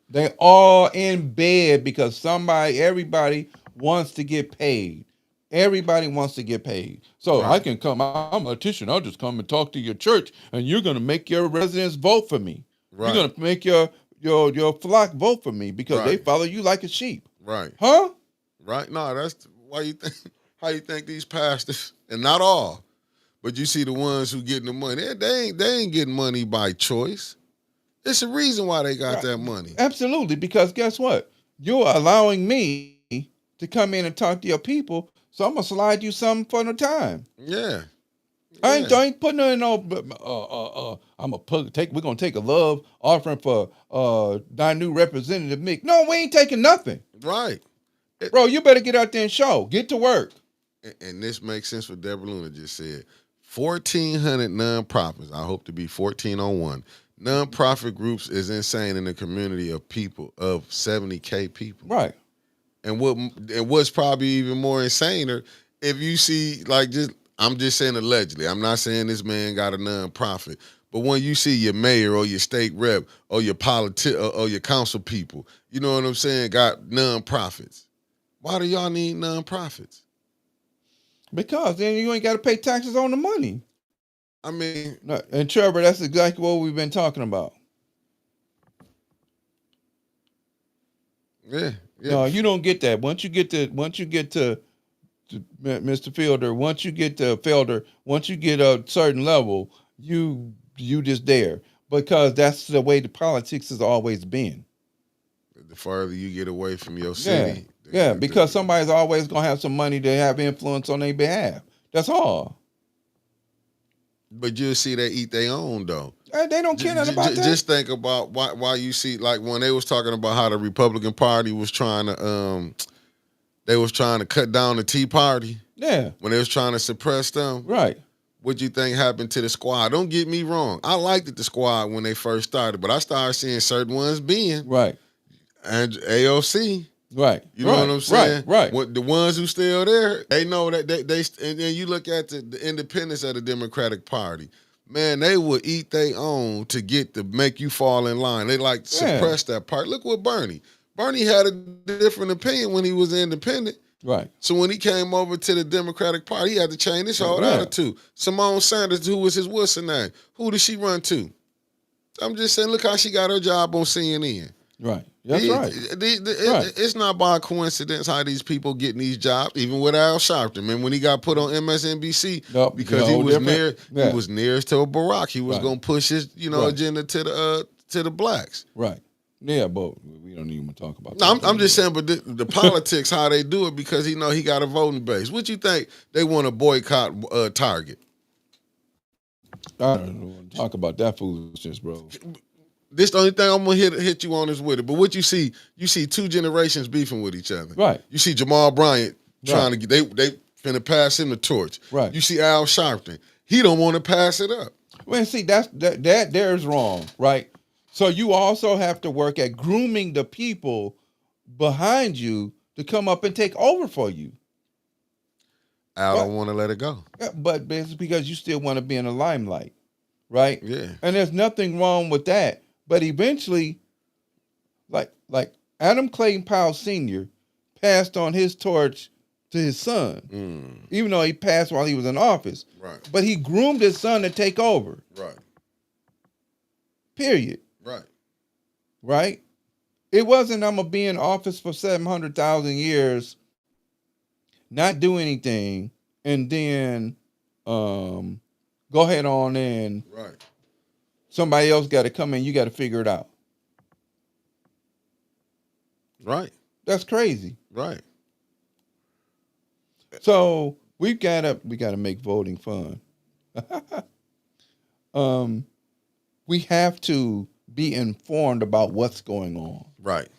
They all in bed because everybody wants to get paid. Everybody wants to get paid. So I can come, I'm a Titian, I'll just come and talk to your church, and you're going to make your residents vote for me. Right. You're going to make your flock vote for me because they follow you like a sheep. Right. Huh? Right. No, that's why you think, how you think these pastors, and not all, but you see the ones who getting the money, they ain't getting money by choice. It's a reason why they got that money. Absolutely, because guess what? You're allowing me to come in and talk to your people, so I'm gonna slide you something for the time. Yeah. I ain't putting her in no. We're gonna take a love offering for our new representative Mick. No, we ain't taking nothing. Right. Bro, you better get out there and show. Get to work. and this makes sense what Deborah Luna just said. 1,400 nonprofits. I hope to be 1401. Nonprofit groups is insane in a community of people of 70K people. Right. And what's probably even more insaner, if you see I'm just saying allegedly. I'm not saying this man got a nonprofit, but when you see your mayor or your state rep or your or your council people, you know what I'm saying, got nonprofits. Why do y'all need nonprofits? Because then you ain't got to pay taxes on the money. I mean, No, and Trevor, that's exactly what we've been talking about. yeah. No, you don't get that. Once you get to Mr. Fielder, once you get a certain level, you just there, because that's the way the politics has always been. The farther you get away from your city, because somebody's always gonna have some money to have influence on their behalf. That's all. But you'll see they eat their own though. They don't care nothing about that. Just think about why you see, like when they was talking about how the Republican Party was trying to cut down the Tea Party. Yeah. When they was trying to suppress them. Right. What you think happened to the squad? Don't get me wrong. I liked the squad when they first started, but I started seeing certain ones being right. And AOC. Right. You know what I'm saying? Right. The ones who still there, they know that they and then you look at the independence of the Democratic Party. Man, they would eat their own to make you fall in line. They like to suppress that part. Look what Bernie had a different opinion when he was independent. Right. So when he came over to the Democratic Party, he had to change his whole attitude. Simone Sanders, who was his what's her name? Who did she run to? I'm just saying, look how she got her job on CNN. Right. That's right. It's not by coincidence how these people getting these jobs, even with Al Sharpton. Man, when he got put on MSNBC, because he was nearest to Barack. He was going to push his, agenda to the blacks. Right. Yeah, but we don't even talk about that. No, I'm just saying, but the politics, how they do it, because he got a voting base. What you think they want to boycott Target? I don't want to talk about that foolishness, bro. This the only thing I'm gonna hit you on is with it. But what you see two generations beefing with each other. Right. You see Jamal Bryant trying to get they finna pass him the torch. Right. You see Al Sharpton. He don't want to pass it up. Well, see, that there's wrong, right? So you also have to work at grooming the people behind you to come up and take over for you. Al don't want to let it go. But it's because you still want to be in the limelight, right? Yeah. And there's nothing wrong with that. But eventually, like Adam Clayton Powell Sr. passed on his torch to his son, even though he passed while he was in office. Right. But he groomed his son to take over. Right. Period. Right. Right? It wasn't I'm going to be in office for 700,000 years, not do anything, and then go ahead on in. Right. Somebody else got to come in. You got to figure it out. Right. That's crazy. Right. So we gotta make voting fun. We have to be informed about what's going on. Right.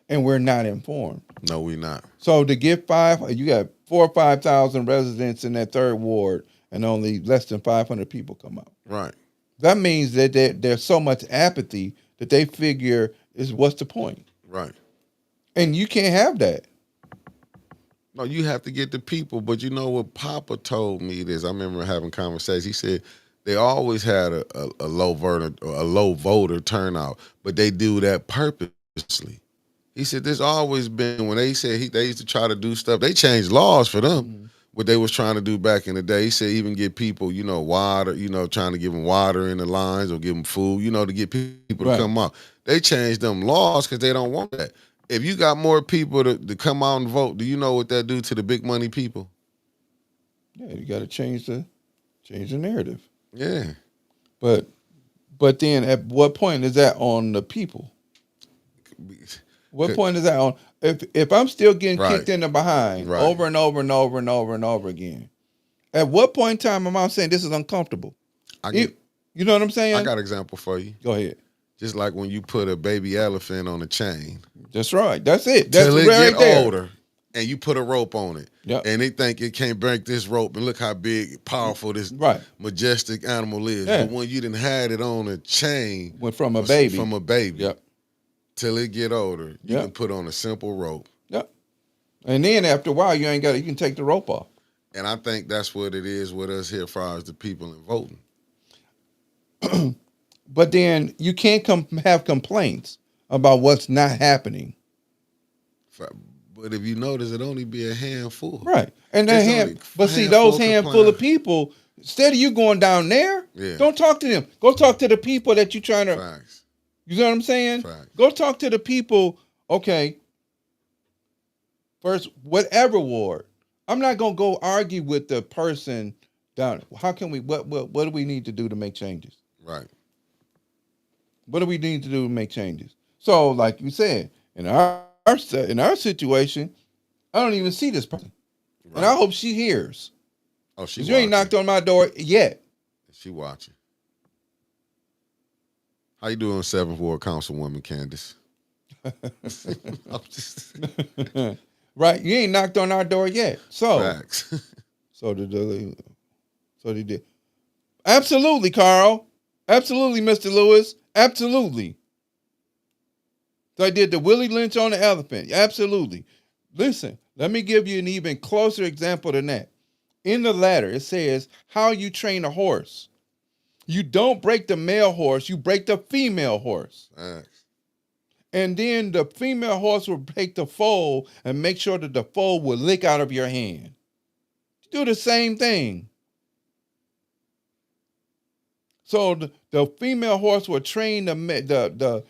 And we're not informed. No, we're not. So to get you got 4,000 or 5,000 residents in that third ward, and only less than 500 people come out. Right. That means that there's so much apathy that they figure what's the point? Right. And you can't have that. No, you have to get the people. But you know what Papa told me this? I remember having conversations. He said they always had a low voter turnout, but they do that purposely. He said there's always been, when they said they used to try to do stuff, they changed laws for them. Mm-hmm. What they was trying to do back in the day. He said even get people, water, trying to give them water in the lines or give them food, to get people to come out. They changed them laws because they don't want that. If you got more people to come out and vote, do you know what that do to the big money people? Yeah, you got to change the narrative. Yeah. But then at what point is that on the people? What point is that on? If I'm still getting kicked in the behind over and over and over and over and over again, at what point in time am I saying this is uncomfortable? You know what I'm saying? I got an example for you. Go ahead. Just like when you put a baby elephant on a chain. That's right. That's it. That's till it right get there. older. and you put a rope on it. Yep. And they think it can't break this rope, and look how big, powerful this Right. majestic animal is. Yeah. But when you didn't had it on a chain Went from a baby. Yep. till it get older, you Yep. can put on a simple rope. Yep. And then after a while, you ain't got it. You can take the rope off. And I think that's what it is with us here, as far as the people and voting. But then you can't have complaints about what's not happening. But if you notice, it only be a handful. Right. And that but see, handful those handful of people, instead of you going down there, don't talk to them. Go talk to the people that you're trying to. Facts. You know what I'm saying? Facts. Go talk to the people. Okay. First, whatever ward. I'm not gonna go argue with the person down. How can we? What do we need to do to make changes? Right. What do we need to do to make changes? So, like you said, in our situation, I don't even see this person, right. And I hope she hears. Oh, she. You ain't knocked on my door yet. She watching. How you doing, 7th Ward Councilwoman Candace? Right, you ain't knocked on our door yet. So, facts. So they did. Absolutely, Carl. Absolutely, Mr. Lewis. Absolutely. So I did the Willie Lynch on the elephant. Absolutely. Listen, let me give you an even closer example than that. In the letter, it says how you train a horse. You don't break the male horse, you break the female horse. Facts. And then the female horse will break the foal and make sure that the foal will lick out of your hand. Do the same thing. So the female horse will train the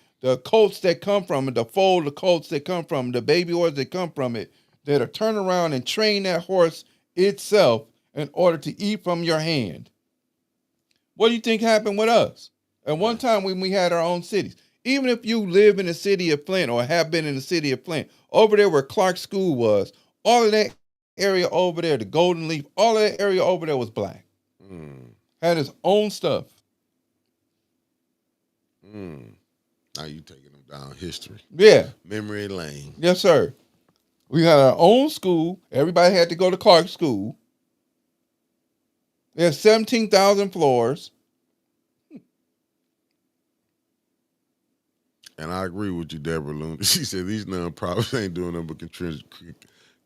colts that come from it, the foal, the colts that come from it, the baby horse that come from it, that'll turn around and train that horse itself in order to eat from your hand. What do you think happened with us? At one time when we had our own cities, even if you live in the city of Flint or have been in the city of Flint, over there where Clark School was, all of that area over there, the Golden Leaf, all of that area over there was black. Had its own stuff. Now you taking them down history. Yeah. Memory lane. Yes, sir. We had our own school. Everybody had to go to Clark School. There's 17,000 floors. And I agree with you, Deborah Luna. She said these nonprofits ain't doing nothing but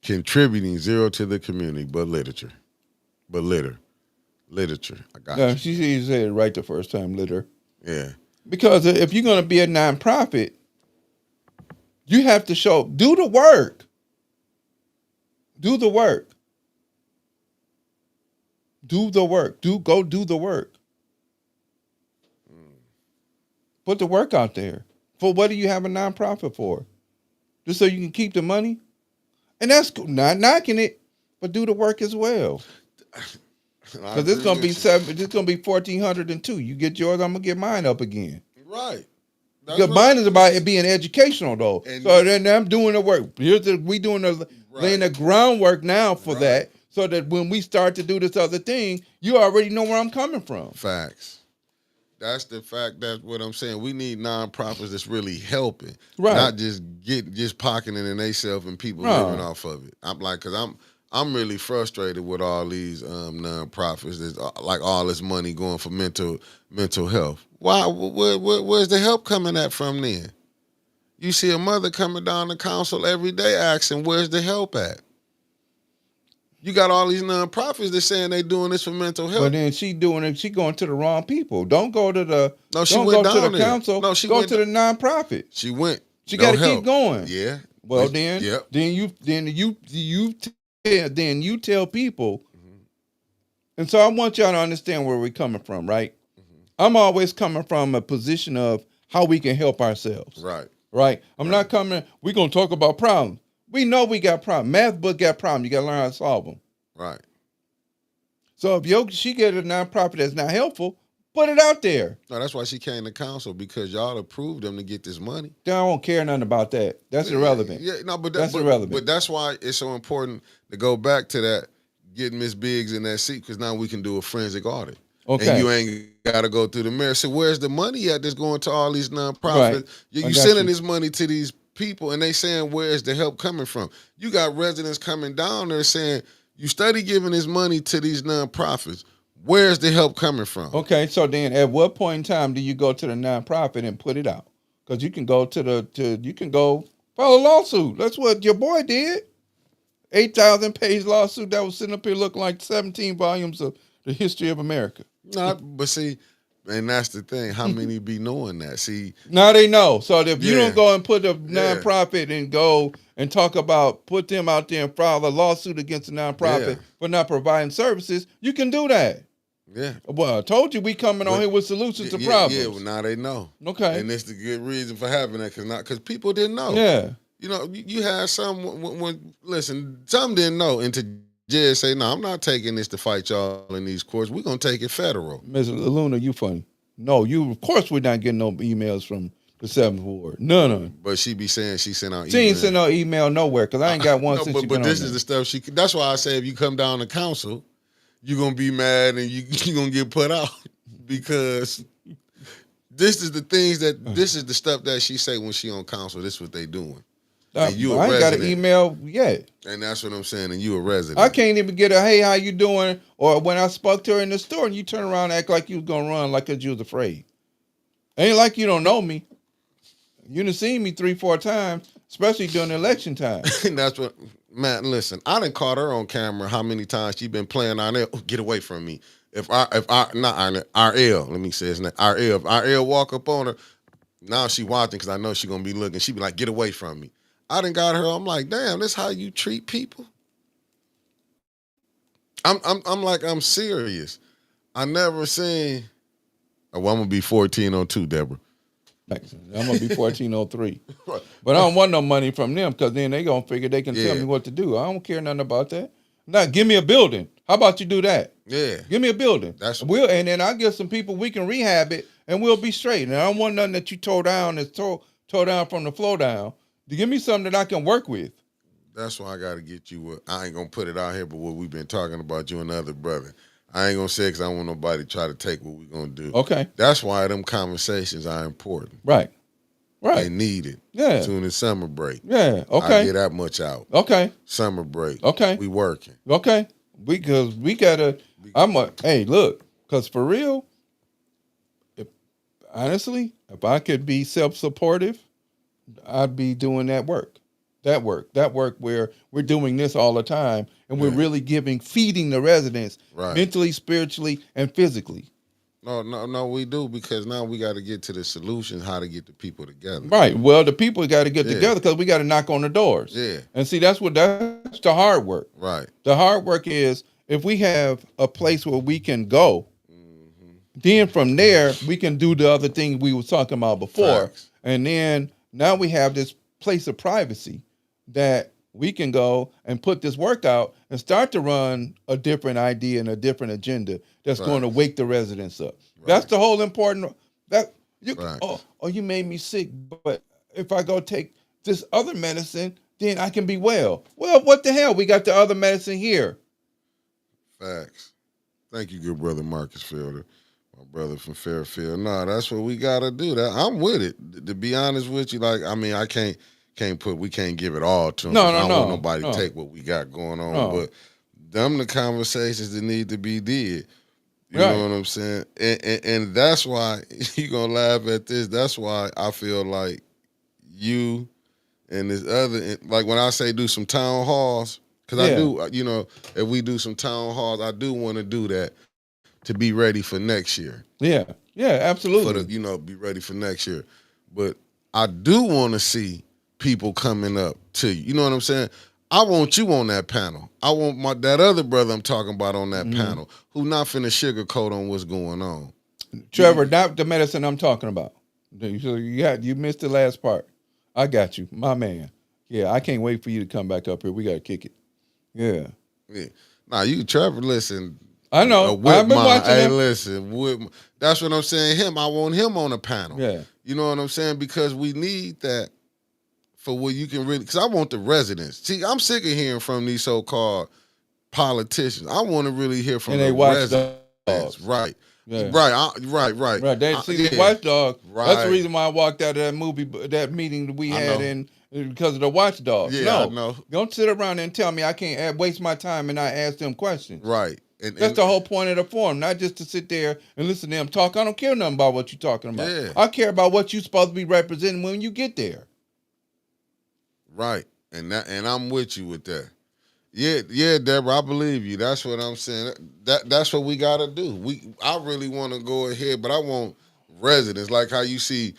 contributing zero to the community, but literature. Literature. I got you. She said it right the first time, litter. Yeah. Because if you're going to be a nonprofit, you have to do the work. Do the work. Do the work. Go do the work. Put the work out there. For what do you have a nonprofit for? Just so you can keep the money? And that's not knocking it, but do the work as well. Because it's gonna be it's gonna be 1,402. You get yours, I'm gonna get mine up again. Right. Because mine is about it being educational though. So then I'm doing the work. Laying the groundwork now for that, so that when we start to do this other thing, you already know where I'm coming from. Facts. That's the fact. That's what I'm saying. We need nonprofits that's really helping, right? Not just pocketing in themselves and people living off of it. I'm like, because I'm really frustrated with all these nonprofits. There's like all this money going for mental health. Why? Where's the help coming at from then? You see a mother coming down to council every day asking, "Where's the help at?" You got all these nonprofits that saying they doing this for mental health. But then she doing it. She going to the wrong people. Don't go to the. No, she don't went go down to the there. council. No, she go went to the nonprofit. She went. She got to keep going. Yeah. Well, then you tell people. Mm-hmm. And so I want y'all to understand where we're coming from, right? Mm-hmm. I'm always coming from a position of how we can help ourselves. Right. Right. I'm not coming. We're gonna talk about problems. We know we got problems. Math book got problems. You got to learn how to solve them. Right. So if she get a nonprofit that's not helpful, put it out there. No, that's why she came to council, because y'all approved them to get this money. They don't care nothing about that. That's irrelevant. Yeah, no, but that's irrelevant. But that's why it's so important to go back to that, getting Miss Biggs in that seat, because now we can do a forensic audit. Okay. And you ain't got to go through the mayor. So where's the money at that's going to all these nonprofits? Right. You sending this money to these people, and they saying, where's the help coming from? You got residents coming down there saying, you study giving this money to these nonprofits. Where's the help coming from? Okay, so then at what point in time do you go to the nonprofit and put it out? Because you can go you can go file a lawsuit. That's what your boy did. 8,000-page lawsuit that was sitting up here looking like 17 volumes of the history of America. No, but see, and that's the thing. How many be knowing that? See, now they know. So if you Yeah. don't go and put a Yeah. nonprofit and go and talk about, put them out there and file a lawsuit against the nonprofit Yeah. for not providing services, you can do that. yeah. Well, I told you we coming on here with solutions to problems. Yeah, well, now they know. Okay. And it's the good reason for having that, because people didn't know. Yeah. You know, you had some when listen, some didn't know, and to judge say, no, I'm not taking this to fight y'all in these courts. We're gonna take it federal. Ms. Luna, you funny. No, of course we're not getting no emails from the 7th Ward. None. But she be saying she sent out. She ain't sent no email nowhere because I ain't got one No, since but she been this on is there. the stuff that's why I say if you come down to council, you're gonna be mad and you're gonna get put out because this is the things this is the stuff that she say when she on council. This is what they doing. And you a I ain't got an resident. email yet. And that's what I'm saying. And you a resident. I can't even get a hey, how you doing? Or when I spoke to her in the store and you turn around and act like you was gonna run like cause you was afraid. Ain't like you don't know me. You done seen me 3-4 times, especially during election time. And that's what, man, listen, I done caught her on camera how many times she been playing on there. Oh, get away from me. If RL, let me say his name, RL. If RL walk up on her, now she watching because I know she gonna be looking. She be like, get away from me. I done got her. I'm like, damn, this how you treat people? I'm serious. I never seen. Oh, well, I'm gonna be 1402, Deborah. I'm gonna be 1403. But I don't want no money from them because then they gonna figure they can tell me what to do. I don't care nothing about that. Now give me a building. How about you do that? Yeah. Give me a building. And then I'll get some people, we can rehab it and we'll be straight. And I don't want nothing that you tore down that's tore down from the floor down. To give me something that I can work with. That's why I gotta get you I ain't gonna put it out here, but what we've been talking about, you and the other brother. I ain't gonna say it because I don't want nobody to try to take what we're gonna do. Okay. That's why them conversations are important. Right. They need it. Yeah. Soon as summer break. Yeah. Okay. I get that much out. Okay. Summer break. Okay. We working. Okay. Because we gotta. Hey, look. Because for real, honestly, if I could be self-supportive, I'd be doing that work. That work where we're doing this all the time and we're really feeding the residents mentally, spiritually, and physically. No, we do, because now we got to get to the solutions, how to get the people together. Right. Well, the people got to get together because we got to knock on the doors. Yeah. And see, that's the hard work. Right. The hard work is if we have a place where we can go, then from there we can do the other thing we were talking about before. Facts. And then now we have this place of privacy that we can go and put this work out and start to run a different idea and a different agenda that's going to wake the residents up. Right. That's the whole important. You made me sick, but if I go take this other medicine, then I can be well. Well, what the hell? We got the other medicine here. Facts. Thank you, good brother Marcus Fielder, my brother from Fairfield. No, that's what we got to do. That I'm with it. To be honest with you, we can't give it all to them. I don't want nobody to take what we got going on. But them the conversations that need to be did. You know what I'm saying? And that's why you gonna laugh at this. That's why I feel like you and this other, like when I say do some town halls, because I do, if we do some town halls, I do want to do that to be ready for next year. Yeah, absolutely. Be ready for next year. But I do want to see people coming up to you. You know what I'm saying? I want you on that panel. I want that other brother I'm talking about on that panel who not finna sugarcoat on what's going on. Trevor, not the medicine I'm talking about. You missed the last part. I got you, my man. Yeah, I can't wait for you to come back up here. We got to kick it. Yeah. Nah, Trevor, listen. I know. I've been watching him. Hey, listen. That's what I'm saying. I want him on the panel. Yeah. You know what I'm saying? Because we need that. For where you can really, because I want the residents. See, I'm sick of hearing from these so-called politicians. I want to really hear from the residents. Right. Yeah. Right. The watchdog. Right. That's the reason why I walked out of that meeting that we had in because of the watchdogs. Yeah, I No, know. don't sit around and tell me I can't waste my time and not ask them questions. Right. That's the whole point of the forum, not just to sit there and listen to them talk. I don't care nothing about what you're talking about. Yeah. I care about what you're supposed to be representing when you get there. Right. And I'm with you with that. Yeah, Deborah, I believe you. That's what I'm saying. That's what we gotta do. I really want to go ahead, but I want residents like how you see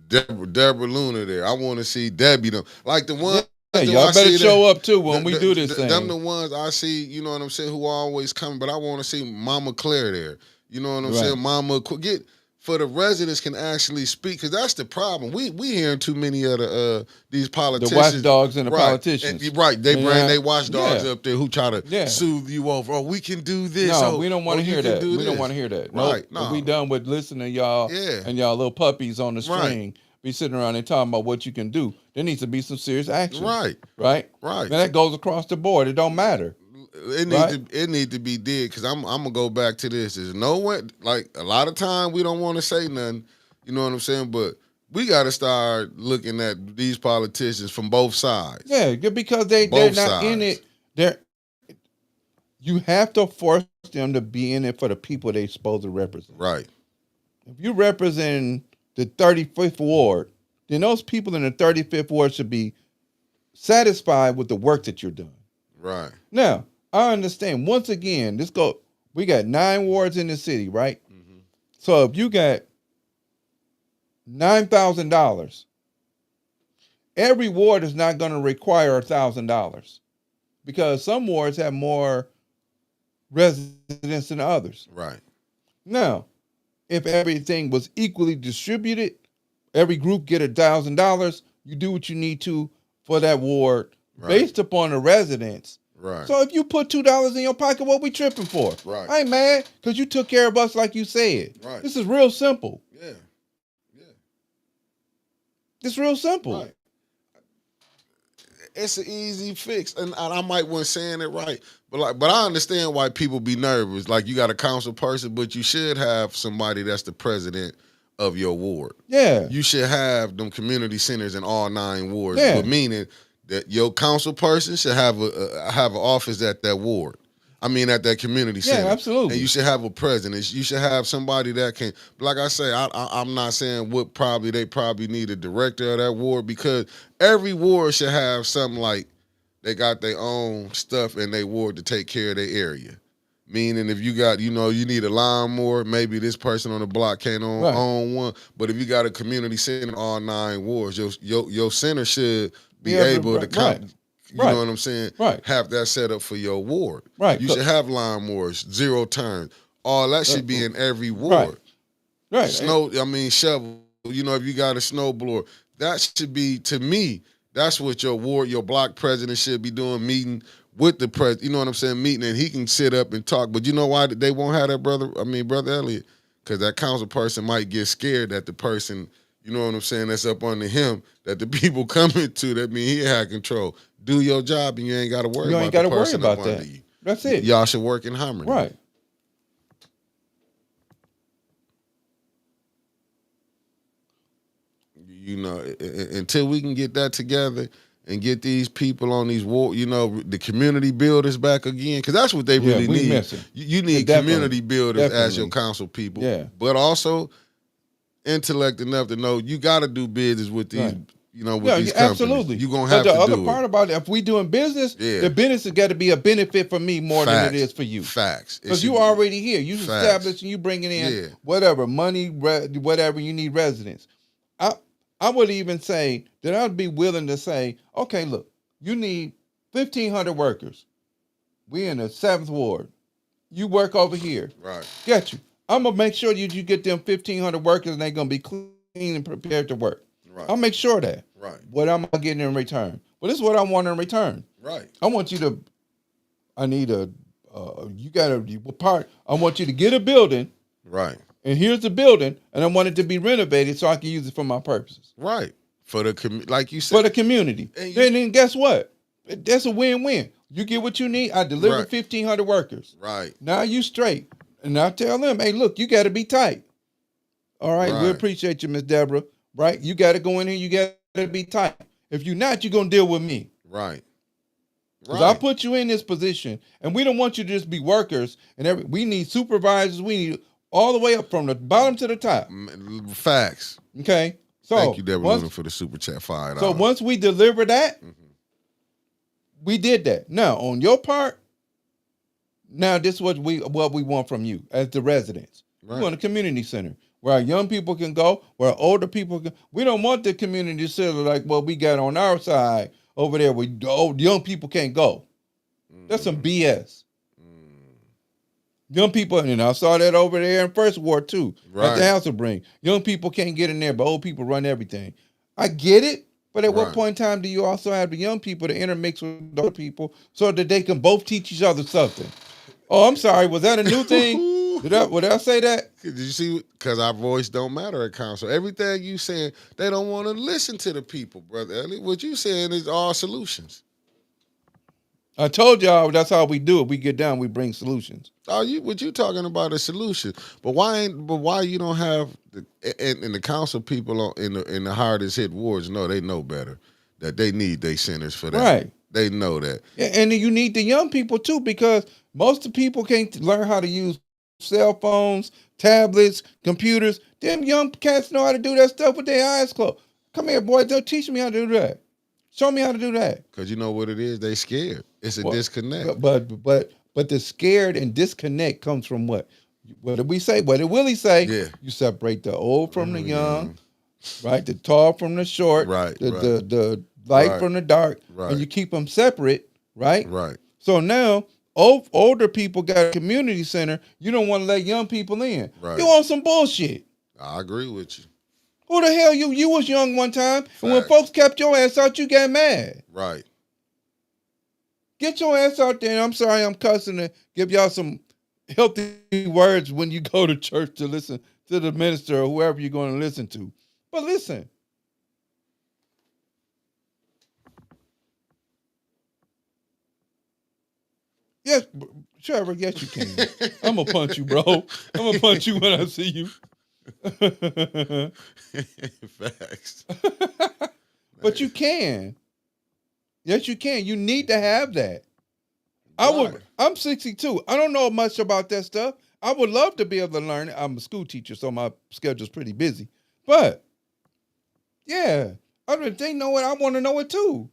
Deborah Luna there. I want to see Debbie them. Like the ones Yeah, that y'all I better see show that, up too when we do this thing. Them the ones I see, you know what I'm saying, who are always coming, but I want to see Mama Claire there. You know what I'm saying? Mama, get for the residents can actually speak, because that's the problem. We hearing too many of these politicians, the watchdogs and the politicians. And, right, they bring they watchdogs up there who try to soothe you over. Oh, we can do this. No, we don't want to hear that. We don't want to hear that. Right, no. We done with listening to y'all and y'all little puppies on the string. Be sitting around and talking about what you can do. There needs to be some serious action. Right. And that goes across the board. It don't matter. It need to be did, because I'm gonna go back to this. There's no one, like, a lot of time we don't want to say nothing. You know what I'm saying? But we got to start looking at these politicians from both sides. Yeah, because they're not in it. You have to force them to be in it for the people they're supposed to represent. Right. If you represent the 35th Ward, then those people in the 35th Ward should be satisfied with the work that you're doing. Right. Now, I understand. Once again, we got 9 wards in the city, right? Mm-hmm. So if you got $9,000, every ward is not going to require $1,000, because some wards have more residents than others. Right. Now, if everything was equally distributed, every group get $1,000, you do what you need to for that ward based upon the residents. Right. So if you put $2 in your pocket, what we tripping for? Right. I ain't mad, because you took care of us like you said. Right. This is real simple. Yeah. It's real simple. Right. It's an easy fix, and I might wasn't saying it right, but I understand why people be nervous. Like, you got a council person, but you should have somebody that's the president of your ward. Yeah. You should have them community centers in all 9 wards. Yeah. But meaning that your council person should have an office at that ward. I mean, at that community center. Yeah, absolutely. And you should have a president. You should have somebody that can, like I say, I'm not saying they probably need a director of that ward, because every ward should have something like they got their own stuff in their ward to take care of their area. Meaning, if you got, you need a lawnmower, maybe this person on the block can't own one. But if you got a community center in all 9 wards, your center should be able to come. You know what I'm saying? Right. Have that set up for your ward. Right. You should have lawnmowers, 0 turns. All that should be in every ward. Right. Shovel. If you got a snow blower, that should be, to me, that's what your ward, your block president should be doing, meeting with the president. You know what I'm saying? Meeting, and he can sit up and talk. But you know why they won't have that, Brother Elliott? Because that council person might get scared that the person, you know what I'm saying, that's up under him, that the people coming to, that mean he had control. Do your job, and you ain't got to worry about the person up under you. That's it. Y'all should work in harmony. Right. Until we can get that together and get these people on these the community builders back again, because that's what they really need. Missing. You need community builders as your council people. Yeah. But also intellect enough to know you got to do business with these. With these companies. Absolutely. You're going to have to do it. The other part about it, if we doing business, the business has got to be a benefit for me more than it is for you. Facts. Because you already here. You established and you bringing in whatever, money, whatever you need residents. I would even say that I'd be willing to say, okay, look, you need 1,500 workers. We in the 7th Ward. You work over here. Right. Get you. I'm going to make sure you get them 1,500 workers, and they're going to be clean and prepared to work. Right. I'll make sure that. Right. What am I getting in return? But this is what I want in return. Right. I want you to, I want you to get a building. Right. And here's the building, and I want it to be renovated so I can use it for my purposes. Right. For like you said. For the community. And then guess what? That's a win-win. You get what you need. I delivered 1,500 workers. Right. Now you straight. And I tell them, hey, look, you got to be tight. All right. We appreciate you, Miss Deborah. Right? You got to go in here. You got to be tight. If you're not, you're gonna deal with me. Right. Because I Right. put you in this position, and we don't want you to just be workers. And we need supervisors. We need all the way up from the bottom to the top. Facts. Okay. Thank So you, Deborah Luna, for the super chat $5. once we deliver that, we did that. Now on your part, now this is what we want from you as the residents. We want a community center where our young people can go, where our older people can. We don't want the community center like what we got on our side over there where old young people can't go. That's some BS. Young people, and I saw that over there in First Ward too. At the House of Bring. Young people can't get in there, but old people run everything. I get it, but at what point in time do you also have the young people to intermix with the old people so that they can both teach each other something? Oh, I'm sorry. Was that a new thing? Would I say that? Did you see? Because our voice don't matter at council. Everything you saying, they don't want to listen to the people, Brother Elliott. What you saying is all solutions. I told y'all that's how we do it. We get down, we bring solutions. What you talking about is solution. But why you don't have the council people in the hardest hit wards they know better. That they need their centers for that. Right. They know that. And you need the young people too, because most of the people can't learn how to use cell phones, tablets, computers. Them young cats know how to do that stuff with their eyes closed. Come here, boy, don't teach me how to do that. Show me how to do that. Because you know what it is? They scared. It's a disconnect. But the scared and disconnect comes from what? What did we say? What did Willie say? Yeah. You separate the old from the young, right? The tall from the short, right? The light from the dark, and you keep them separate, right? Right. So now older people got a community center. You don't want to let young people in. Right. You want some bullshit. I agree with you. Who the hell you was young one time, and when folks kept your ass out, you got mad. Right. Get your ass out there. And I'm sorry, I'm cussing to give y'all some healthy words when you go to church to listen to the minister or whoever you're going to listen to. But listen. Yes, Trevor, yes you can. I'm going to punch you, bro. I'm going to punch you when I see you. Facts. But you can. Yes, you can. You need to have that. I'm 62. I don't know much about that stuff. I would love to be able to learn it. I'm a school teacher, so my schedule's pretty busy. But yeah, they know it. I want to know it too.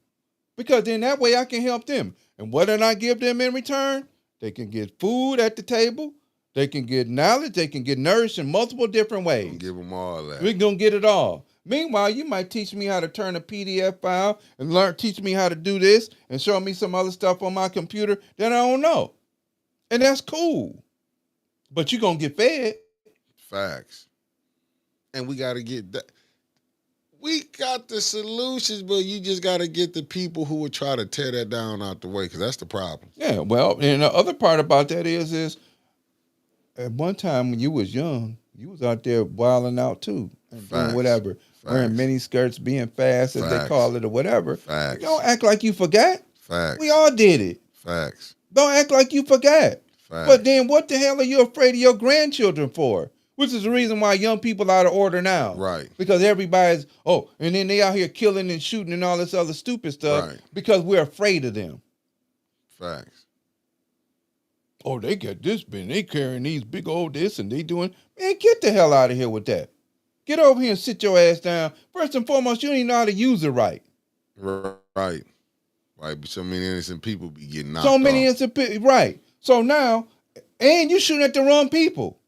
Because then that way I can help them. And what did I give them in return? They can get food at the table. They can get knowledge. They can get nourished in multiple different ways. Give them all that. We're going to get it all. Meanwhile, you might teach me how to turn a PDF file and teach me how to do this and show me some other stuff on my computer that I don't know. And that's cool. But you're going to get fed. Facts. And we got to get that. We got the solutions, but you just got to get the people who would try to tear that down out the way, because that's the problem. Yeah, well, and the other part about that is at one time when you was young, you was out there wilding out too. And doing whatever. Facts. Wearing mini skirts, being fast, as they call it, or whatever. Facts. Don't act like you forgot. Facts. We all did it. Facts. Don't act like you forgot. Facts. But then what the hell are you afraid of your grandchildren for? Which is the reason why young people are out of order now. Right. Because everybody's, and then they out here killing and shooting and all this other stupid stuff because we're afraid of them. Facts. Oh, they got this bin. They carrying these big old this and they doing, man, get the hell out of here with that. Get over here and sit your ass down. First and foremost, you don't even know how to use it right. Right. But so many innocent people be getting knocked So many off. innocent people, right. So now, and you shooting at the wrong people.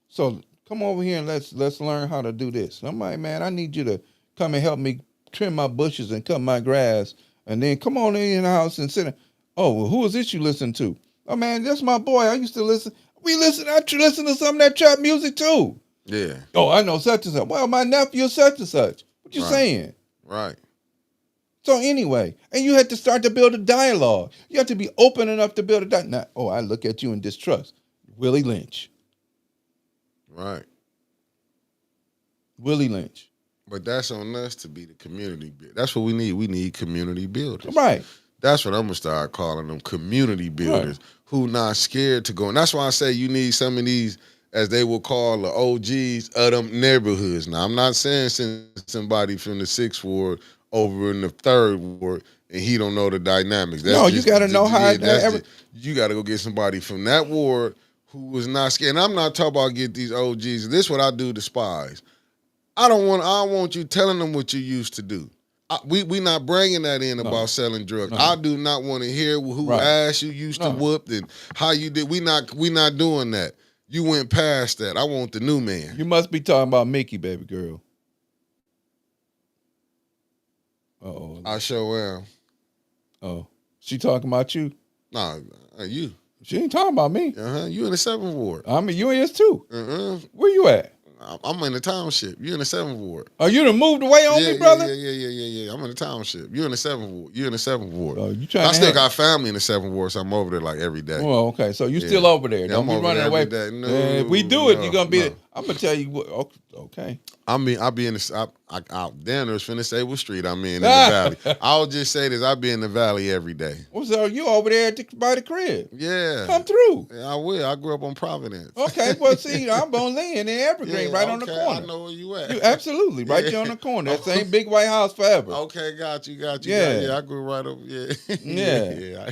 So come over here and let's learn how to do this. I'm like, man, I need you to come and help me trim my bushes and cut my grass. And then come on in the house and sit. Oh, well, who is this you listen to? Oh, man, that's my boy. I used to listen. I listen to some of that trap music too. Yeah. Oh, I know such and such. Well, my nephew is such and such. What you saying? Right. So anyway, and you had to start to build a dialogue. You have to be open enough to build a dialogue. I look at you in distrust. Willie Lynch. Right. Willie Lynch. But that's on us to be the community builder. That's what we need. We need community builders. Right. That's what I'm going to start calling them, community builders who not scared to go. And that's why I say you need some of these as they will call the OGs of them neighborhoods. Now, I'm not saying send somebody from the 6th Ward over in the 3rd Ward and he don't know the dynamics. That's No, you just, got to know how. yeah, that's just, you got to go get somebody from that ward who was not scared. And I'm not talking about get these OGs. This is what I do despise. I don't want you telling them what you used to do. We not bringing that in about selling drugs. I do not want to hear who ass you used to whoop and how you did. We not doing that. You went past that. I want the new man. You must be talking about Mickey, baby girl. I sure am. Oh, she talking about you? Nah, you. She ain't talking about me. You in the 7th Ward. I mean, you is too. Where you at? I'm in the township. You in the 7th Ward. Oh, you done moved away on me, brother? Yeah. I'm in the township. You in the 7th Ward. You in the 7th Ward. Oh, I still got family in the 7th Ward, so I'm over there like every day. Oh, okay. So you still over there? Don't be running away. No, if we do it, you're gonna be. I'm gonna tell you what. Okay. I'll be in the. Damn, I was finna say what street I'm in the valley. I'll just say this: I'll be in the valley every day. So you over there by the crib? Yeah. Come through. Yeah, I will. I grew up on Providence. Okay. Well, see, I'm on Lynn in Evergreen, right on the corner. I know where you at. Absolutely, right there on the corner. That same big white house forever. Okay, got you. Yeah. I grew right up. Yeah. Yeah.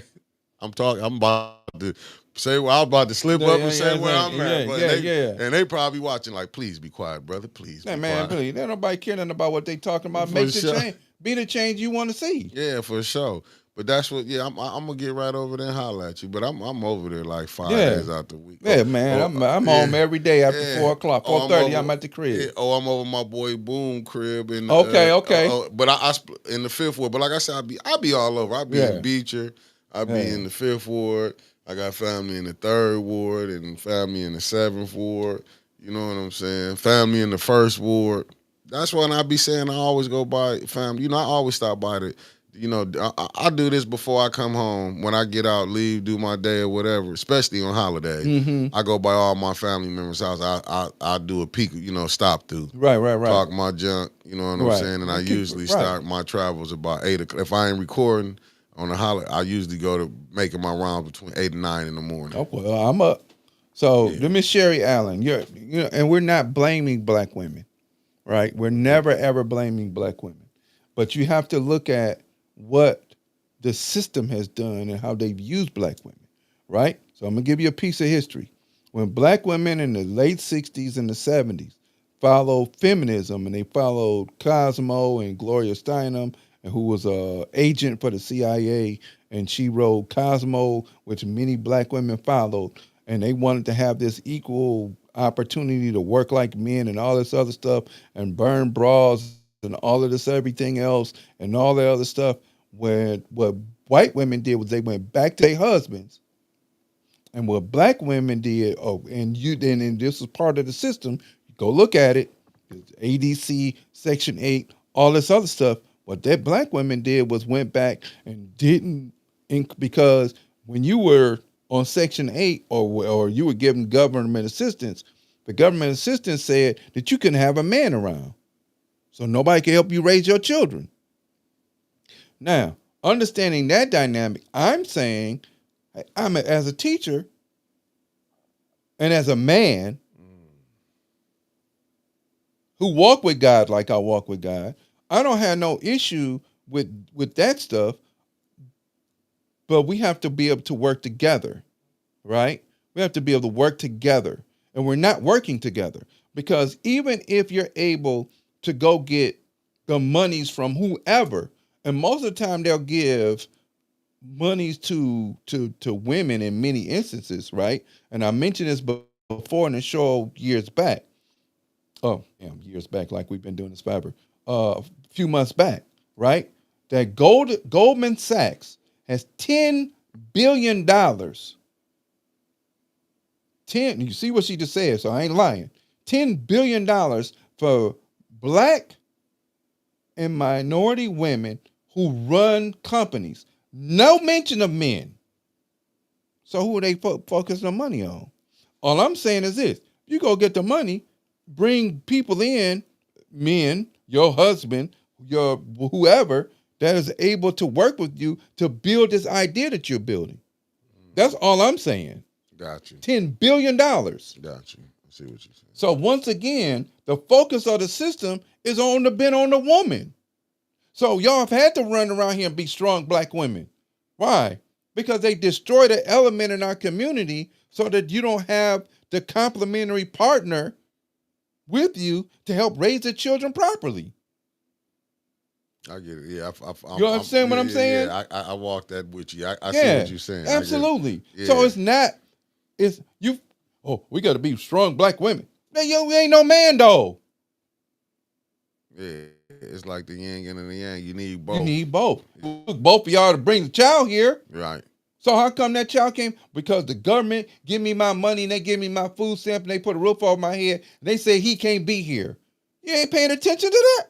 I'm talking. I'm about to say I was about to slip up and say where I'm at. But and they probably watching like, please be quiet, brother. Please be man, quiet. Please. Ain't nobody caring about what they talking about. Make the change. Be the change you want to see. Yeah, for sure. But that's what. Yeah, I'm gonna get right over there and holler at you. But I'm over there like 5 days out the week. Yeah, man. I'm home every day after 4 o'clock. 4:30. I'm at the crib. Yeah, I'm over my boy Boom crib. And okay. But I in the 5th Ward. But like I said, I be all over. I be in Beecher. I be in the 5th Ward. I got family in the 3rd Ward and family in the 7th Ward. You know what I'm saying? Family in the 1st Ward. That's why I be saying I always go by family. You know, I always stop by the. You know, I do this before I come home. When I get out, leave, do my day or whatever, especially on holiday. Mm-hmm. I go by all my family members' house. I do a peek, stop through. Right. Talk my junk, you know what I'm saying? And I usually start my travels about 8 o'clock. If I ain't recording on a holiday, I usually go to making my rounds between 8 and 9 in the morning. Oh, well, I'm up. So, Miss Sherry Allen, and we're not blaming black women, right? We're never, ever blaming black women. But you have to look at what the system has done and how they've used black women, right? So I'm going to give you a piece of history. When black women in the late 60s and the 70s followed feminism, and they followed Cosmo and Gloria Steinem, and who was an agent for the CIA, and she wrote Cosmo, which many black women followed, and they wanted to have this equal opportunity to work like men and all this other stuff and burn bras and all of this everything else and all that other stuff. What white women did was they went back to their husbands, and what black women did. And this is part of the system. Go look at it. ADC, Section 8, all this other stuff. What that black women did was went back and didn't, because when you were on Section 8 or you were given government assistance, the government assistance said that you couldn't have a man around, so nobody can help you raise your children. Now, understanding that dynamic, I'm saying, as a teacher and as a man who walk with God like I walk with God, I don't have no issue with that stuff, but we have to be able to work together, right? We have to be able to work together, and we're not working together, because even if you're able to go get the monies from whoever, and most of the time they'll give monies to women in many instances, right? And I mentioned this before in the show years back. Oh, years back, like we've been doing this forever. A few months back, right? That Goldman Sachs has $10 billion. You see what she just said, so I ain't lying. $10 billion for black and minority women who run companies. No mention of men. So who are they focusing the money on? All I'm saying is this: you go get the money, bring people in, men, your husband, your whoever that is able to work with you to build this idea that you're building. That's all I'm saying. Got you. $10 billion. Got you. see what you're saying. So once again, the focus of the system is been on the woman. So y'all have had to run around here and be strong black women. Why? Because they destroy the element in our community so that you don't have the complementary partner with you to help raise the children properly. I get it. Yeah, You understand what I'm saying? Yeah, I walk that with you. I see what you're saying. Absolutely. Yeah. So it's not, it's you. Oh, we got to be strong black women. Man, you ain't no man though. Yeah, it's like the yin and the yang. You need both. You need both. Both of y'all to bring the child here. Right. So how come that child came? Because the government give me my money and they give me my food stamp and they put a roof over my head. And they say he can't be here. You ain't paying attention to that.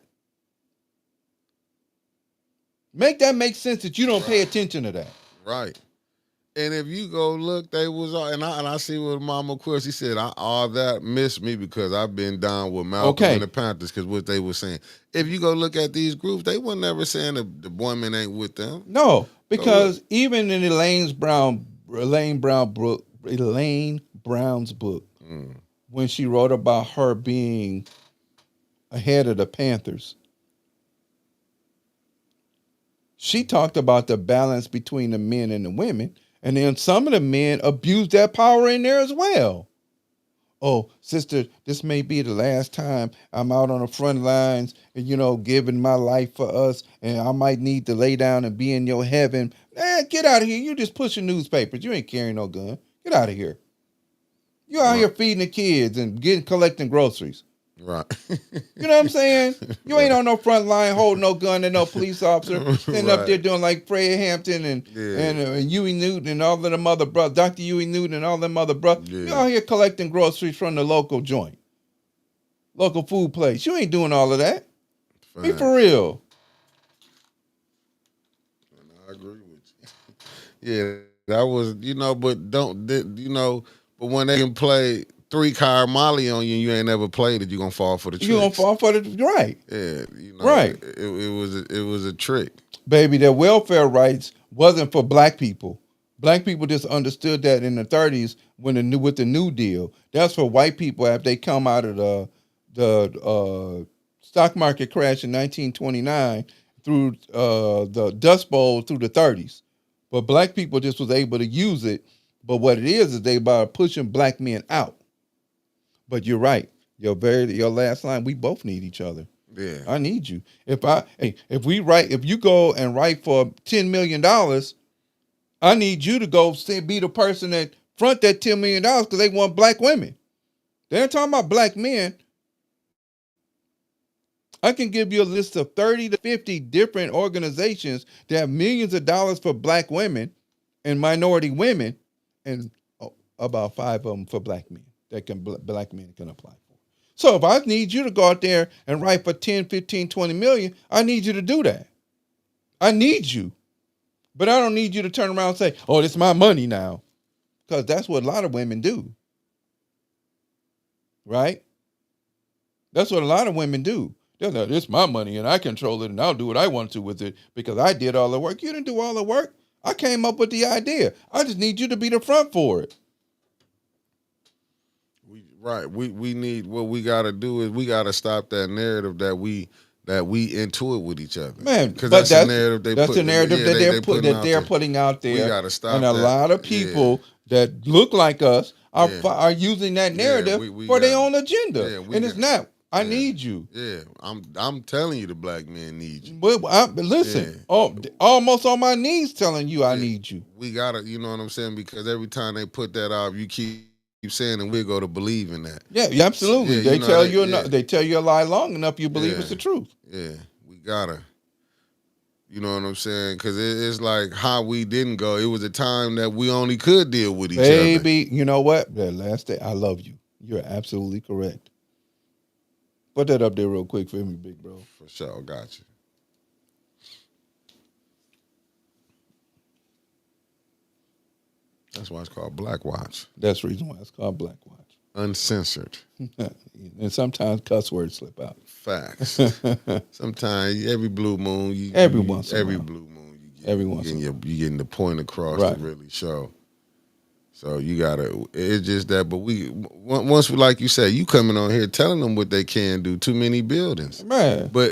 Make that make sense that you don't pay attention to that. Right. And if you go look, they was all, and I see what Mama Quills, he said, all that missed me because I've been down with Malcolm and the Panthers because what they were saying. If you go look at these groups, they were never saying the woman ain't with them. No, because even in Elaine Brown's book, when she wrote about her being ahead of the Panthers, she talked about the balance between the men and the women. And then some of the men abused that power in there as well. Oh, sister, this may be the last time I'm out on the front lines and, giving my life for us. And I might need to lay down and be in your heaven. Get out of here. You just pushing newspapers. You ain't carrying no gun. Get out of here. You out here feeding the kids and collecting groceries. Right. You know what I'm saying? You ain't on no front line holding no gun and no police officer standing up there doing like Fred Hampton and Huey Newton and all of them other brothers, Dr. Huey Newton and all them other brothers. Yeah. You out here collecting groceries from the local joint, local food place. You ain't doing all of that. Fine. Be for real. I agree with you. Yeah, that was, but when they can play 3-car Molly on you and you ain't never played it, you're going to fall for the trick. You're going to fall for the, right. Yeah, right. It was a trick. Baby, their welfare rights wasn't for black people. Black people just understood that in the 30s with the New Deal. That's for white people after they come out of the stock market crash in 1929 through the Dust Bowl through the 30s. But black people just was able to use it. But what it is they by pushing black men out. But you're right. Your last line, we both need each other. Yeah. I need you. If you go and write for $10 million, I need you to go be the person that front that $10 million because they want black women. They're talking about black men. I can give you a list of 30 to 50 different organizations that have millions of dollars for black women and minority women, and about 5 of them for black men. That black men can apply for. So if I need you to go out there and write for 10, 15, 20 million, I need you to do that. I need you. But I don't need you to turn around and say, oh, this is my money now. Because that's what a lot of women do. Right? That's what a lot of women do. They're like, this is my money and I control it and I'll do what I want to with it because I did all the work. You didn't do all the work. I came up with the idea. I just need you to be the front for it. We need, what we got to do is we got to stop that narrative that we into it with each other. Man, because that's the narrative they're putting out there. We got to stop and a lot of people that look like us are using that narrative for their own agenda. And it's not. I need you. Yeah, I'm telling you, the black man need you. But listen, almost on my knees telling you I need you. We gotta, you know what I'm saying? Because every time they put that out, you keep saying, and we go to believe in that. Yeah, absolutely. Yeah, they tell you a lie long enough, you believe it's the truth. Yeah, we gotta. You know what I'm saying? Because it's like how we didn't go. It was a time that we only could deal with each other. Baby, you know what? That last day, I love you. You're absolutely correct. Put that up there real quick for me, big bro. For sure, got you. That's why it's called Black Watch. That's the reason why it's called Black Watch. Uncensored. And sometimes cuss words slip out. Facts. Sometimes every blue moon, every blue moon, you getting the point across to really show. So you gotta. It's just that. But once we, like you said, you coming on here telling them what they can do. Too many buildings. Man, But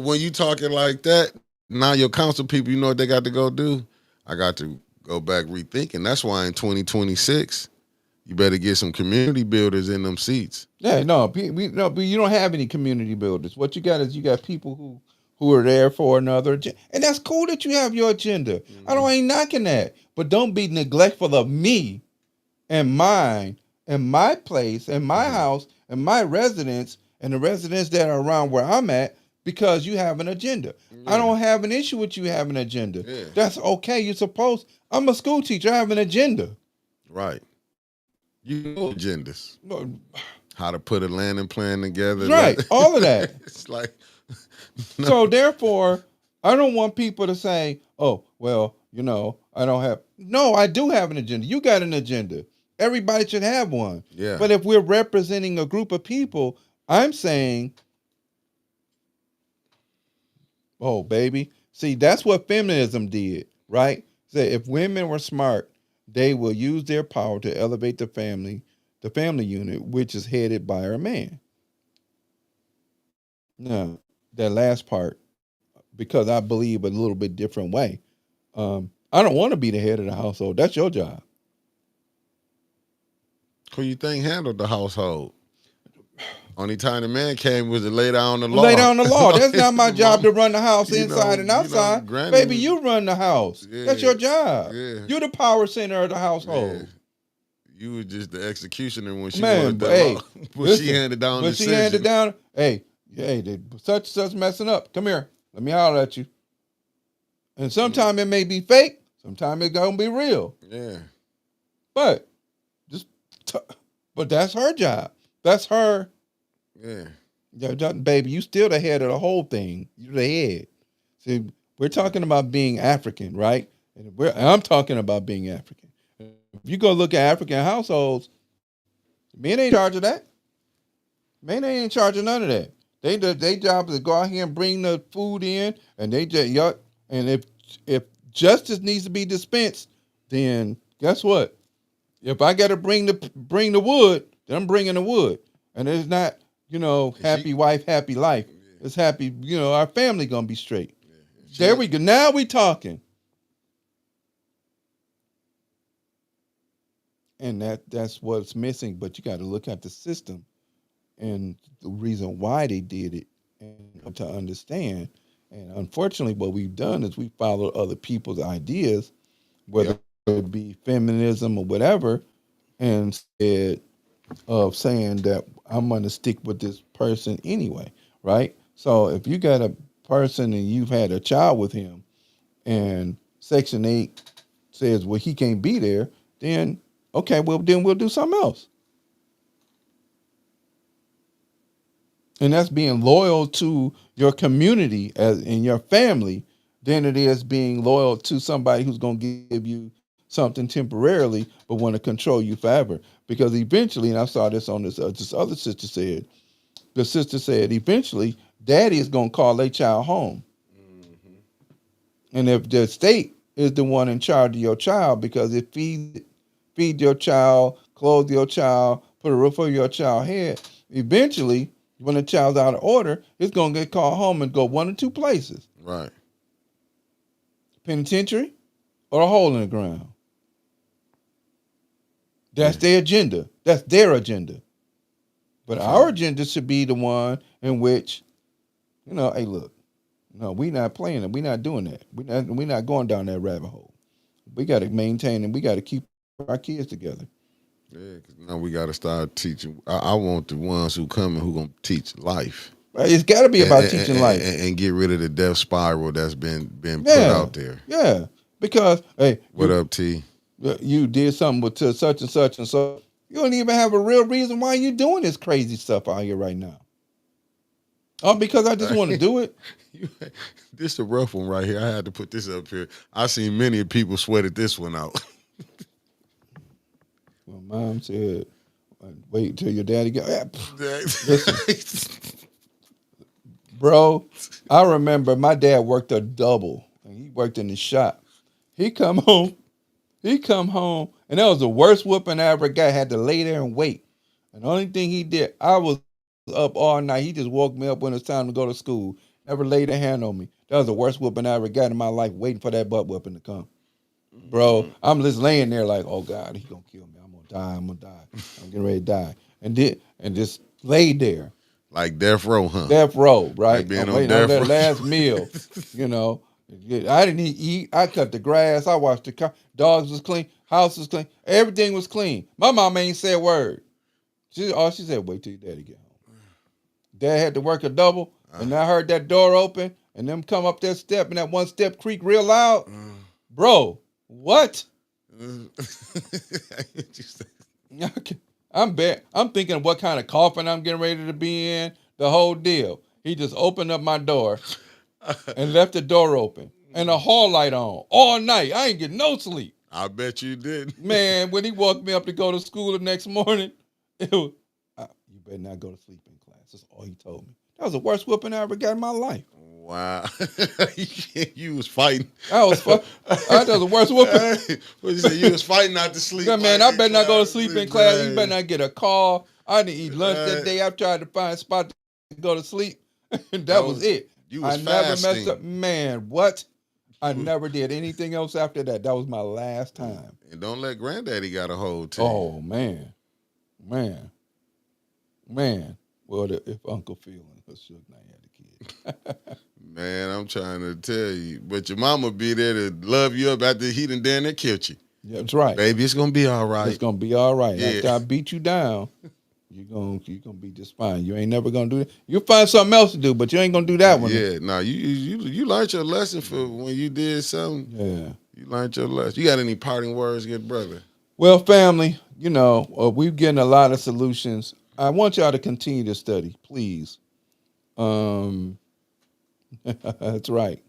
when you talking like that, now your council people, you know what they got to go do? I got to go back rethinking. That's why in 2026, you better get some community builders in them seats. yeah, no, no, but you don't have any community builders. What you got is you got people who are there for another, and that's cool that you have your agenda. I don't ain't knocking that, but don't be neglectful of me and mine and my place and my house and my residence and the residents that are around where I'm at because you have an agenda. I Yeah, don't have an issue with you having an agenda. yeah, That's okay. You're supposed. I'm a school teacher. I have an agenda. right. You know agendas. No, How to put a landing plan together. right, all of that. It's like So therefore, I don't want people to say, "Oh, well, I don't have." No, I do have an agenda. You got an agenda. Everybody should have one. yeah, But if we're representing a group of people, I'm saying, "Oh, baby, see, that's what feminism did, right? Say if women were smart, they will use their power to elevate the family unit, which is headed by a man." Now, that last part, because I believe a little bit different way. I don't want to be the head of the household. That's your job. who you think handled the household? Only time the man came was to lay down the law. Lay down the law. That's not my job to Mom, run the house you inside know, and outside. Granny Baby, was- you run the house. That's Yeah, your job. yeah. You're the power center of the yeah. household. You was just the executioner when she Man, wanted but that hey, law. When listen, she handed down when the she decision. handed down, hey, they such messing up. Come here. Let me holler at you. And sometimes it may be fake. Sometimes it's gonna be real. Yeah, But just, but that's her job. That's her. yeah. Yeah, baby, you still the head of the whole thing. You're the head. See, we're talking about being African, right? And I'm talking about being African. If you go look at African households, men ain't in charge of that. Men ain't in charge of none of that. They job is to go out here and bring the food in, and they just and if justice needs to be dispensed, then guess what? If I got to bring the wood, then I'm bringing the wood, and it's not happy wife, happy life. It's happy, our family gonna be straight. There we go. Now we talking, and that's what's missing. But you got to look at the system and the reason why they did it, and to understand. And unfortunately, what we've done is we followed other people's ideas, whether it be feminism or whatever, and instead of saying that I'm going to stick with this person anyway, right? So if you got a person and you've had a child with him, and Section 8 says, well, he can't be there, then okay, well, then we'll do something else. And that's being loyal to your community as in your family than it is being loyal to somebody who's going to give you something temporarily but want to control you forever. Because eventually, and I saw this on this other sister said, the sister said eventually daddy is going to call their child home. Mm-hmm. And if the state is the one in charge of your child because it feed your child, clothe your child, put a roof over your child's head, eventually when the child's out of order, it's going to get called home and go one or two places. Right. Penitentiary or a hole in the ground. That's their agenda. That's their agenda. But our agenda should be the one in which, hey, look, no, we're not playing it. We're not doing that. We're not going down that rabbit hole. We got to maintain and we got to keep our kids together. Yeah, because now we got to start teaching. I want the ones who come and who going to teach life. It's got to be about teaching life. And get rid of the death spiral that's been put out there. Yeah, because, hey. What up, T? You did something with such and such and so. You don't even have a real reason why you're doing this crazy stuff out here right now. Oh, because I just want to do it. This is a rough one right here. I had to put this up here. I seen many people sweated this one out. Well, Mom said, wait till your daddy go. Bro, I remember my dad worked a double. And he worked in the shop. He come home And that was the worst whooping I ever got. I had to lay there and wait. And the only thing he did, I was up all night. He just woke me up when it's time to go to school. Never laid a hand on me. That was the worst whooping I ever got in my life, waiting for that butt whooping to come. Bro, I'm just laying there like, oh God, he gonna kill me. I'm gonna die. I'm gonna die. I'm getting ready to die. And just laid there. Like death row, huh? Death row, Like right? being I'm on waiting on death that row. last meal. You know, I didn't eat. I cut the grass. I washed the car. Dogs was clean. House was clean. Everything was clean. My mom ain't said a word. She said, wait till your daddy get home. Dad had to work a double, and I heard that door open, and them come up that step, and that one step creak real loud. Bro, what? I'm bad. I'm thinking of what kind of coffin I'm getting ready to be in. The whole deal. He just opened up my door and left the door open and a hall light on all night. I ain't getting no sleep. I bet you did. Man, when he woke me up to go to school the next morning, it was, you better not go to sleep in class. That's all he told me. That was the worst whooping I ever got in my life. Wow. You was fighting. That was fun. That was the worst whooping. What you say? You was fighting not to sleep. Yeah, man, I better not go to sleep in class. You better not get a call. I didn't eat lunch that day. I tried to find a spot to go to sleep. That was it. You was I never fasting. messed up. Man, what? I never did anything else after that. That was my last time. And don't let granddaddy got a hold to you. Oh, man. Well, if Uncle Feeling was shook, now he had a kid. Man, I'm trying to tell you. But your mama be there to love you up after he done damn near killed you. Yeah, that's right. Baby, it's gonna be all right. It's gonna be all right. Yeah. After I beat you down, you're gonna be just fine. You ain't never gonna do that. You'll find something else to do, but you ain't gonna do that one. Yeah, no, you learned your lesson for when you did something. Yeah. You learned your lesson. You got any parting words, good brother? Well, family, we're getting a lot of solutions. I want y'all to continue to study, please. That's right.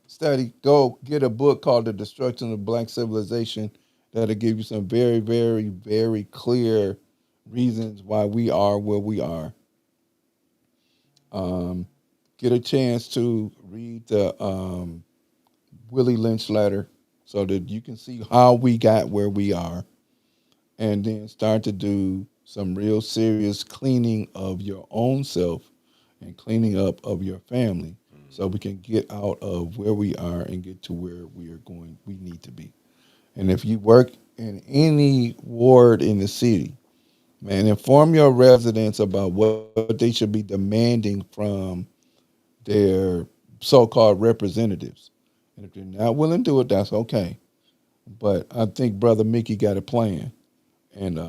Study. Go get a book called The Destruction of Black Civilization. That'll give you some very, very, very clear reasons why we are where we are. Get a chance to read the Willie Lynch letter so that you can see how we got where we are, and then start to do some real serious cleaning of your own self and cleaning up of your family so we can get out of where we are and get to where we need to be. And if you work in any ward in the city, man, inform your residents about what they should be demanding from their so-called representatives. And if they're not willing to do it, that's okay. But I think Brother Mickey got a plan. And,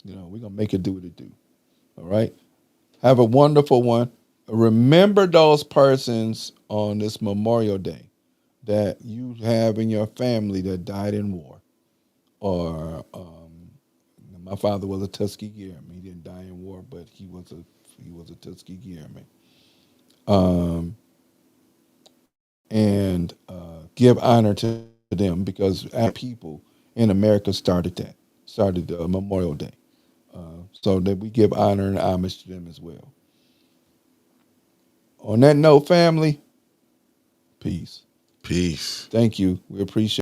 we're going to make it do what it do. All right? Have a wonderful one. Remember those persons on this Memorial Day that you have in your family that died in war. Or my father was a Tuskegee Airman. He didn't die in war, but he was a Tuskegee Airman. And give honor to them because our people in America started Memorial Day. So that we give honor and homage to them as well. On that note, family, peace. Peace. Thank you. We appreciate